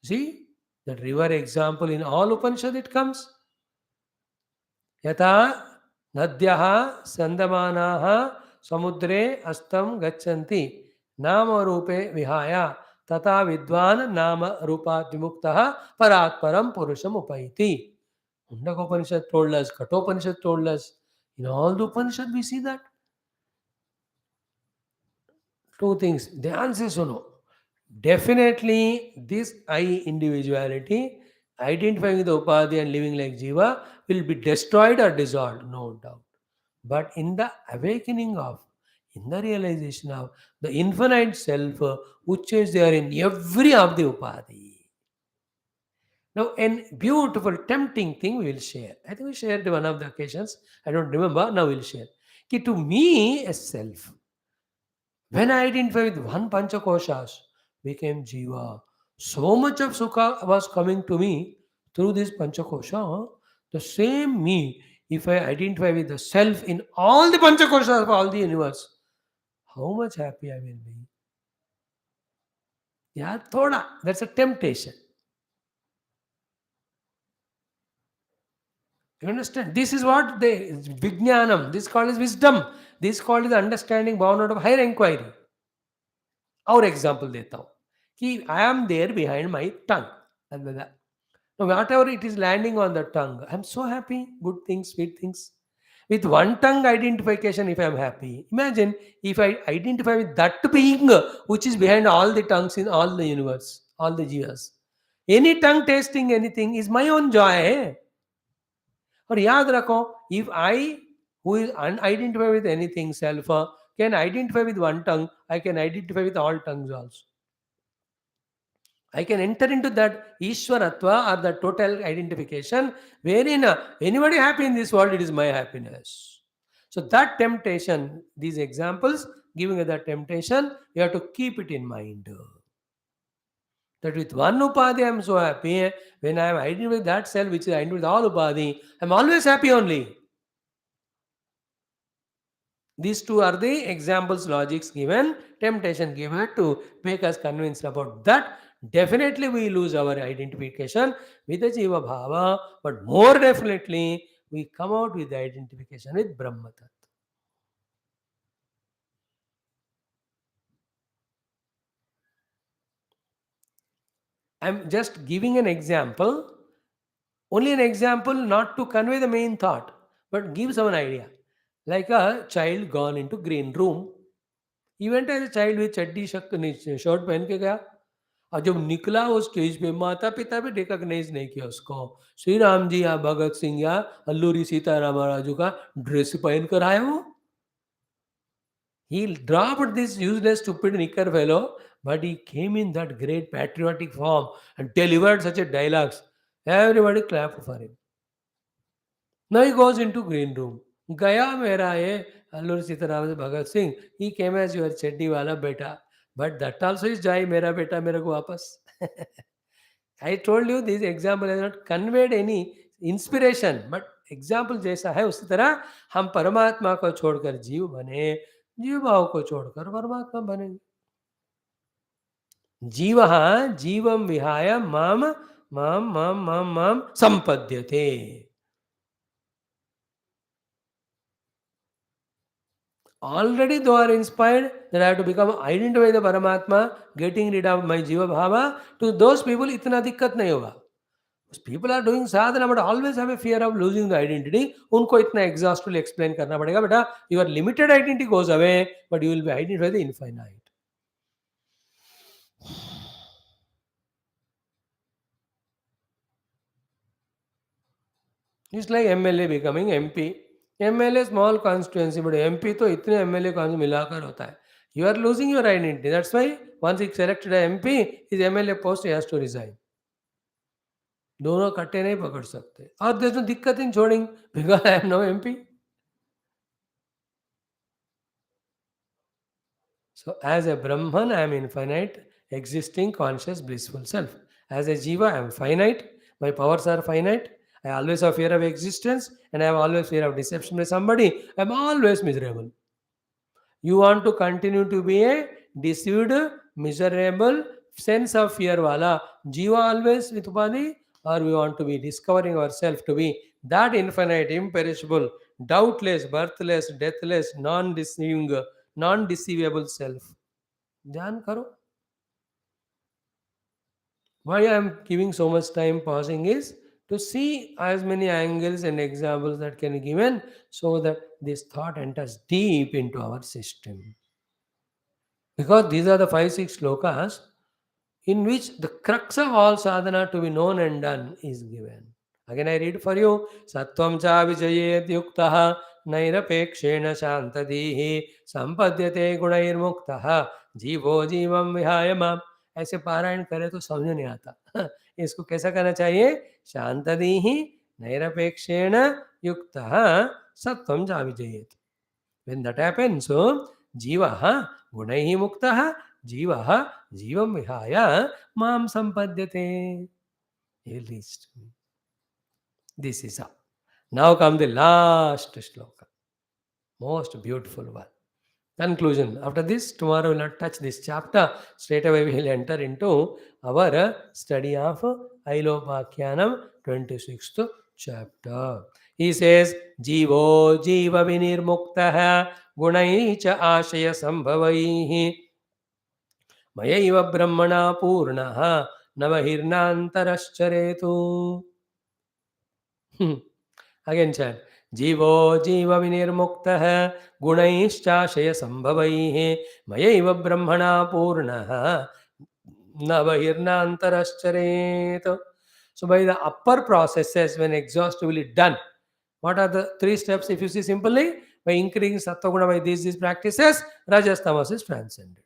See, that river example in all Upanishad it comes. Yata nadyah sandamanaha samudre astam gachanti nama rupe vihaya tata vidwan nama rupa vimuktaha paratparam purusham upaiti. Mundaka Upanishad told us, Kathopanishad told us. In all the Upanishad we see that. Two things. Dhyan se suno. Definitely, this I individuality, identifying with the upadhi and living like Jiva, will be destroyed or dissolved, no doubt. But in the awakening of, in the realization of the infinite self, which is there in every of the upadhi. Now, a beautiful, tempting thing we will share. I think we shared one of the occasions. I don't remember. Now we'll share. Ki to me, a self. When I identify with one Panchakoshas, became Jiva. So much of Sukha was coming to me through this Panchakosha. The same me, if I identify with the self in all the Panchakoshas of all the universe, how much happy I will be. Yeah, thoda. That's a temptation. You understand? This is what they Vijnanam. This called is wisdom. This called is understanding born out of higher inquiry. Our example देता हूँ कि I am there behind my tongue. Now, whatever it is landing on the tongue, I'm so happy. Good things, sweet things. With one tongue identification, if I'm happy, imagine if I identify with that being which is behind all the tongues in all the universe, all the jivas. Any tongue tasting anything is my own joy. और याद रखो, if I who is unidentified with anything self can identify with one tongue, I can identify with all tongues also. I can enter into that Ishwaratva or the total identification wherein anybody happy in this world, it is my happiness. So that temptation, these examples giving you that temptation, you have to keep it in mind. That with one upadhi I am so happy. When I am identified with that self which is identified with all upadhi, I am always happy only. These two are the examples, logics given, temptation given to make us convinced about that. Definitely we lose our identification with the Jiva Bhava, but more definitely we come out with the identification with Brahma Tattva. I'm just giving an example. Only an example, not to convey the main thought, but give some idea. Like a child gone into green room. He went as a child with चड्डी shirt पहन के गया, और जब निकला वो stage पे, माता पिता भी रिकॉग्नाइज नहीं किया उसको। श्री राम जी या भगत सिंह या अल्लूरी सीताराम राजू का ड्रेस पहन कर आया वो। He dropped this useless stupid knicker fellow, but he came in that great patriotic form and delivered such a dialogues. Everybody clapped for him. Now he goes into green room. गया मेरा ये Alluri Sitaram Bhagat Singh, he came as your चड्डी वाला बेटा, but that also is जाए मेरा बेटा मेरे को वापस। I told you this example has not conveyed any inspiration, but example जैसा है उसी तरह हम परमात्मा को छोड़कर जीव बने, जीव भाव को छोड़कर परमात्मा बनेंगे। जीवः जीवं विहाय माम माम माम माम माम संपद्यते। Already they are inspired that I have to become identify the Paramatma, getting rid of my Jiva Bhava. To those people, itna dikkat nahi hoga. People are doing sadhana but always have a fear of losing the identity. उनको इतना exhaustively explain करना पड़ेगा, बेटा your limited identity goes away, but you will be identified the infinite. It's like MLA becoming MP. MLA small constituency, but MP तो इतने MLA कौन मिलाकर होता है. You are losing your identity. That's why once he selected a MP, his MLA post he has to resign. दोनों कट्टे नहीं पकड़ सकते. और there's no दिक्कत in छोड़ेंगे because I am no MP. So as a Brahman, I am infinite, existing, conscious, blissful self. As a Jiva, I am finite. My powers are finite. I always have fear of existence, and I have always fear of deception by somebody. I am always miserable. You want to continue to be a deceived, miserable, sense of fear wala Jiva always with Upadhi, or we want to be discovering ourselves to be that infinite, imperishable, doubtless, birthless, deathless, non-deceiving, non-deceivable self. ध्यान करो. Why I am giving so much time pausing is to see as many angles and examples that can be given so that this thought enters deep into our system. Because these are the 5-6 slokas in which the crux of all sadhana to be known and done is given. Again, I read for you. Sattvam cha vijayet yuktaha nairapekshena shantadihi sampadyate gunair muktaha जीवो जीवम विहाय माम. ऐसे पारायण करे तो समझ नहीं आता. इसको कैसा करना चाहिए? शांतदीहि नैरपेक्षेण युक्तः सत्वं च विजयेत. When that happens, so जीवः गुणैः मुक्तः जीवः जीवं विहाय माम संपद्यते. He reached me. This is how. Now come the last shloka, most beautiful one. Conclusion. After this, tomorrow we will not touch this chapter. Straight away we will enter into our study of Ailopakyanam 26th chapter. He says, Jivo jiva vinirmuktaha gunai cha ashaya sambhavaihi mayaiva brahmana purnaha navahirnantarascharetu. Again chant. जीवो जीव विनिर्मुक्तः गुणैश्चाशय संभवैः मयैव ब्रह्मणा पूर्णः न बहिर्नान्तरश्चरेत्. So by the upper processes, when exhaustively done, what are the 3 steps? If you see simply, by increasing sattva guna by these practices, rajas tamas is transcended.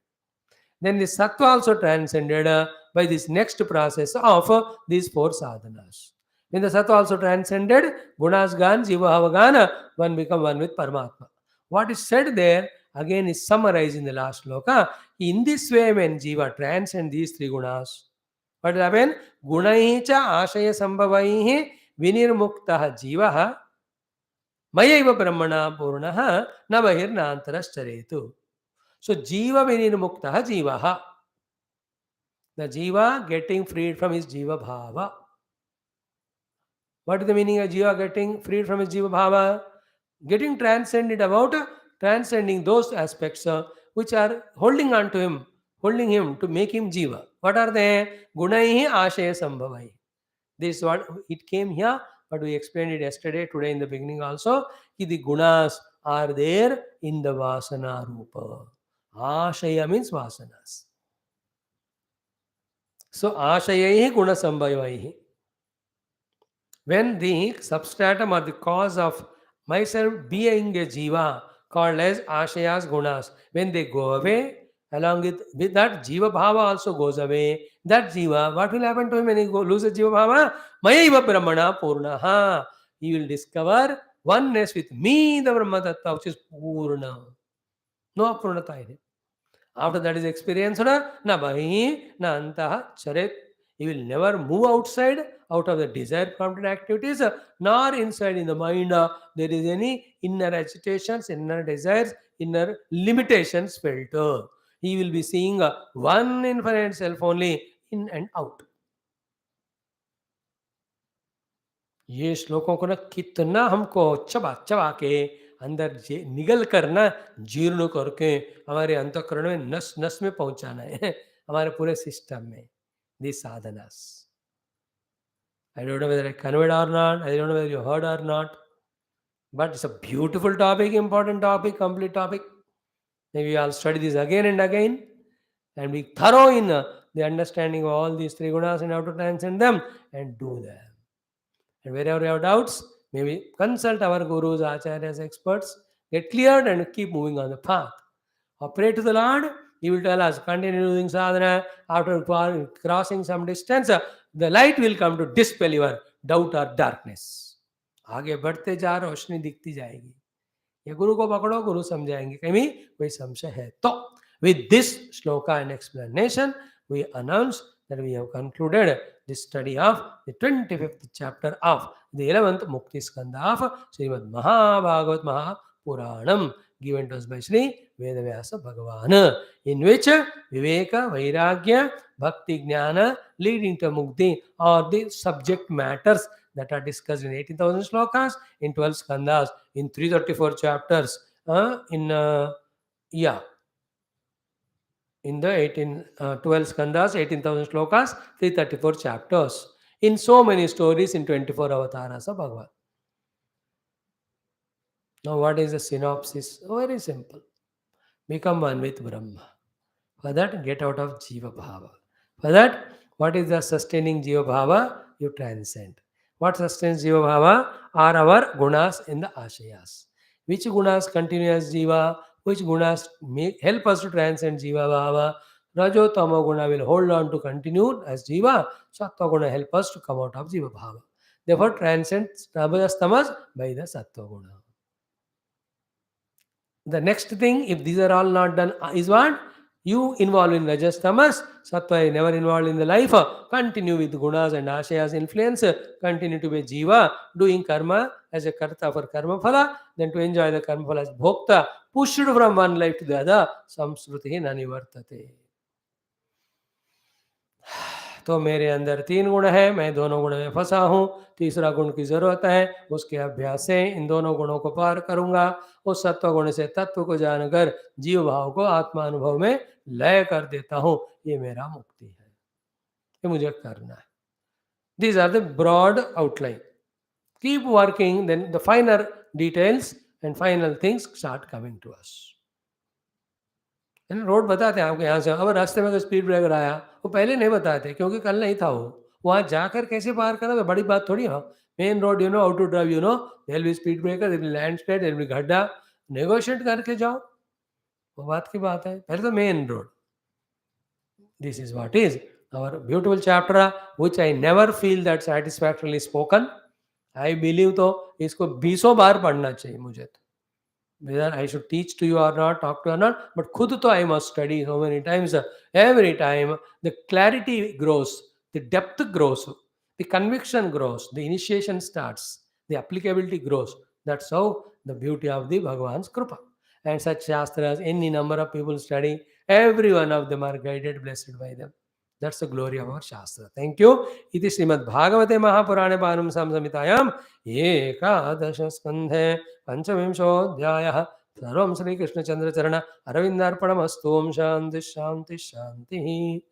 Then the sattva also transcended by this next process of these 4 sadhanas. When the sattva also transcended, gunas gone, jiva gone, one become one with Paramatma. What is said there again is summarized in the last sloka. In this way, when jiva transcend these 3 gunas, what will happen? Gunai cha ashaya sambhavaihi vinirmuktah jivaha mayaiva brahmana purnaha navahirnantarascharetu. So jiva vinirmuktah jivaha. The jiva getting freed from his jiva bhava. What is the meaning of jiva getting freed from his jiva bhava? Getting transcended about transcending those aspects which are holding on to him to make him jiva. What are they? Gunaihi ashaya sambhavai. This is what it came here, but we explained it yesterday, today in the beginning also. The gunas are there in the vasana rupa. Ashaya means vasanas. So ashayaihi guna sambhavaihi. When the substratum or the cause of myself being a jiva called as ashayas gunas, when they go away, along with that jiva bhava also goes away. That jiva, what will happen to him when he loses jiva bhava? Mayaiva brahmana purnaha. He will discover oneness with me, the Brahma Tattva, which is purna. No apurnata in him. After that is experienced, na bahi, na antaha charet. He will never move outside, out of the desire prompted activities, nor inside in the mind. There is any inner agitations, inner desires, inner limitations felt. He will be seeing one infinite self only, in and out. ये श्लोकों को ना कितना हमको चबा चबा के अंदर निगल करना, जीर्ण करके हमारे अंतःकरण में नस नस में पहुंचाना है, हमारे पूरे सिस्टम में. These sadhanas. I don't know whether I conveyed or not. I don't know whether you heard or not. But it's a beautiful topic, important topic, complete topic. Maybe I'll study this again and again and be thorough in the understanding of all these three gunas and how to transcend them and do them. And wherever you have doubts, maybe consult our gurus, acharyas, experts, get cleared and keep moving on the path. Or pray to the Lord, He will tell us, continue doing sadhana. After crossing some distance, the light will come to dispel your doubt or darkness. आगे बढ़ते जा रोशनी दिखती जाएगी. ये गुरु को पकड़ो, गुरु समझाएंगे. कहीं कोई संशय है तो. With this shloka and explanation, we announce that we have concluded the study of the 25th chapter of the 11th Mukti Skandha of Srimad Maha Maha Puranam, given to us by Sri Vyasa Bhagavan, in which Viveka, Vairagya, Bhakti, Jnana leading to Mukti are the subject matters that are discussed in 18,000 shlokas, in 12 skandhas, in 334 chapters, in the 12 skandhas, 18,000 shlokas, 334 chapters, in so many stories in 24 avatars of Bhagavan. Now, what is the synopsis? Very simple. Become one with Brahma. For that, get out of Jiva Bhava. For that, what is the sustaining Jiva Bhava? You transcend. What sustains Jiva Bhava are our gunas in the ashayas. Which gunas continue as Jiva? Which gunas help us to transcend Jiva Bhava? Rajo Tamo guna will hold on to continue as Jiva. Sattva guna help us to come out of Jiva Bhava. Therefore, transcend Rajas Tamas by the Sattva guna. The next thing, if these are all not done, is what? You involve in Rajas Tamas, Sattva is never involved in the life, continue with gunas and ashayas influence, continue to be Jiva, doing karma as a karta for karma phala, then to enjoy the karma phala as bhokta, pushed from one life to the other, samsruti nanivartate. तो मेरे अंदर 3 गुण है, मैं दोनों गुण में फंसा हूँ, तीसरा गुण की जरूरत है, उसके अभ्यास से इन दोनों गुणों को पार करूंगा. उस सत्व गुण से तत्व को जानकर जीव भाव को आत्मा अनुभव में लय कर देता हूँ. ये मेरा मुक्ति है, ये मुझे करना है. These are the broad outline. Keep working, then the finer details and final things start coming to us. Road बताते हैं आपको यहाँ से, अब रास्ते में कोई स्पीड ब्रेकर आया, वो पहले नहीं बताते क्योंकि कल नहीं था वो. वहाँ जाकर कैसे पार करना, बड़ी बात थोड़ी है. Main road you know how to drive, you know there will be speed breaker, there will be landslide, there will be gaddha. Negotiate करके जाओ, वो बात की बात है. पहले तो main road. This is what is our beautiful chapter, which I never feel that satisfactorily spoken. I believe तो इसको 20 बार पढ़ना चाहिए मुझे. Whether I should teach to you or not, talk to you or not, but khud to I must study so many times. Every time the clarity grows, the depth grows, the conviction grows, the initiation starts, the applicability grows. That's how the beauty of the Bhagavan's Kripa. And such Shastras, any number of people studying, every one of them are guided, blessed by them. That's the glory of our Shastra. Thank you. Iti Srimad Bhagavate Mahapurane Panam Samsamitayam Ekadasha Skandhe Panchavimshodhyayah Sarvam Sri Krishna Chandra Charana Aravindarpanamastu. Shanti Shanti Shanti.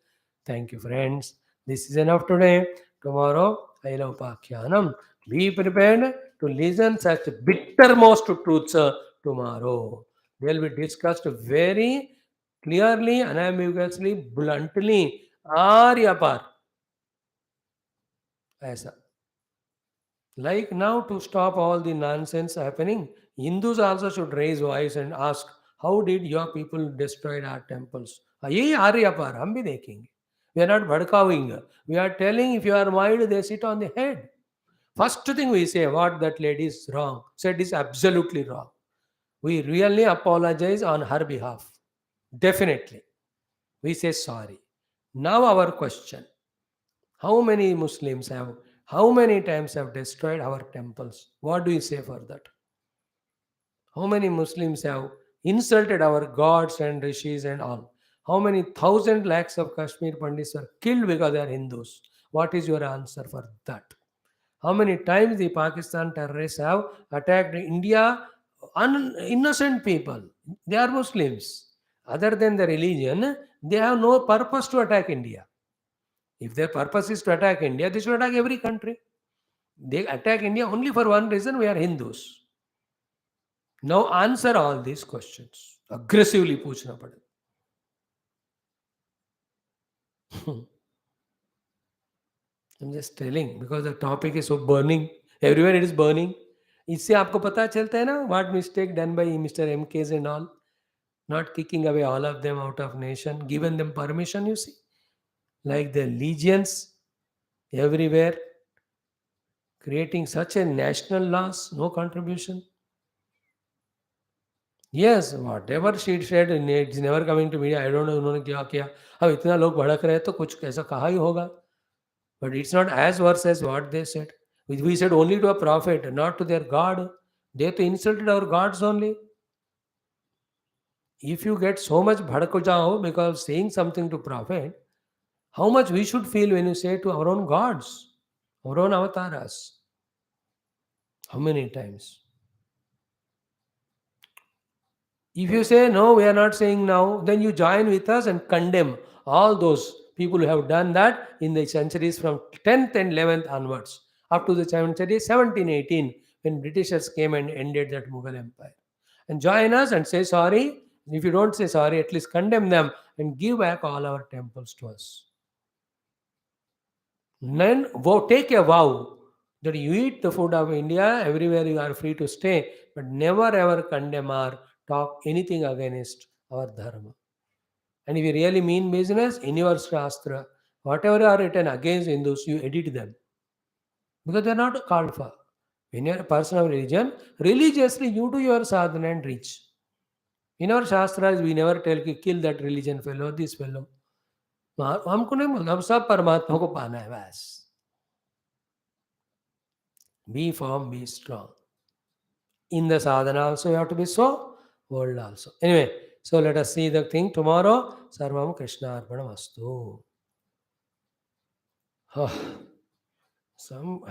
Thank you, friends. This is enough today. Tomorrow Aila Upakhyanam. Be prepared to listen such bittermost truths tomorrow. They will be discussed very clearly, unambiguously, bluntly. Arya par. ऐसा. Like now, to stop all the nonsense happening, Hindus also should raise voice and ask, how did your people destroy our temples? यही आर्य पर हम भी देखेंगे. We are not भड़काविंग. We are telling if you are mild, they sit on the head. First thing we say, what that lady is wrong, said is absolutely wrong. We really apologize on her behalf. Definitely. We say sorry. Now our question. How many Muslims have, how many times have destroyed our temples? What do you say for that? How many Muslims have insulted our gods and rishis and all? How many thousand lakhs of Kashmir Pandits were killed because they are Hindus? What is your answer for that? How many times the Pakistan terrorists have attacked India, innocent people? They are Muslims. Other than the religion, they have no purpose to attack India. If their purpose is to attack India, they should attack every country. They attack India only for one reason: we are Hindus. Now answer all these questions. Aggressively पूछना पड़े. I'm just telling because the topic is so burning. Everywhere it is burning. इससे आपको पता चलता है ना what mistake done by Mr. MKs and all. Not kicking away all of them out of nation, given them permission, you see. Like the legions everywhere, creating such a national loss, no contribution. Yes, whatever she said, it's never coming to media. I don't know उन्होंने क्या किया. अब इतना लोग भड़क रहे हैं तो कुछ ऐसा कहा ही होगा. But it's not as worse as what they said. We said only to a prophet, not to their God. They insulted our gods only. If you get so much bhadko jao because saying something to prophet, how much we should feel when you say to our own gods, our own avatars? How many times? If you say, no, we are not saying now, then you join with us and condemn all those people who have done that in the centuries from 10th and 11th onwards, up to the century 1718, when Britishers came and ended that Mughal Empire. And join us and say sorry. If you don't say sorry, at least condemn them and give back all our temples to us. Then take a vow that you eat the food of India, everywhere you are free to stay, but never ever condemn or talk anything against our dharma. And if you really mean business, in your shastra, whatever are written against Hindus, you edit them. Because they are not called for. When you are a person of religion, religiously you do your sadhana and reach. In our shastras, we never tell you kill that religion fellow, this fellow. हमको नहीं बोलना, हम सब परमात्मा को पाना है बस. Be firm, be strong. In the sadhana also you have to be so, world also. Anyway, so let us see the thing tomorrow. Sarvam Krishna Arpanamastu. Some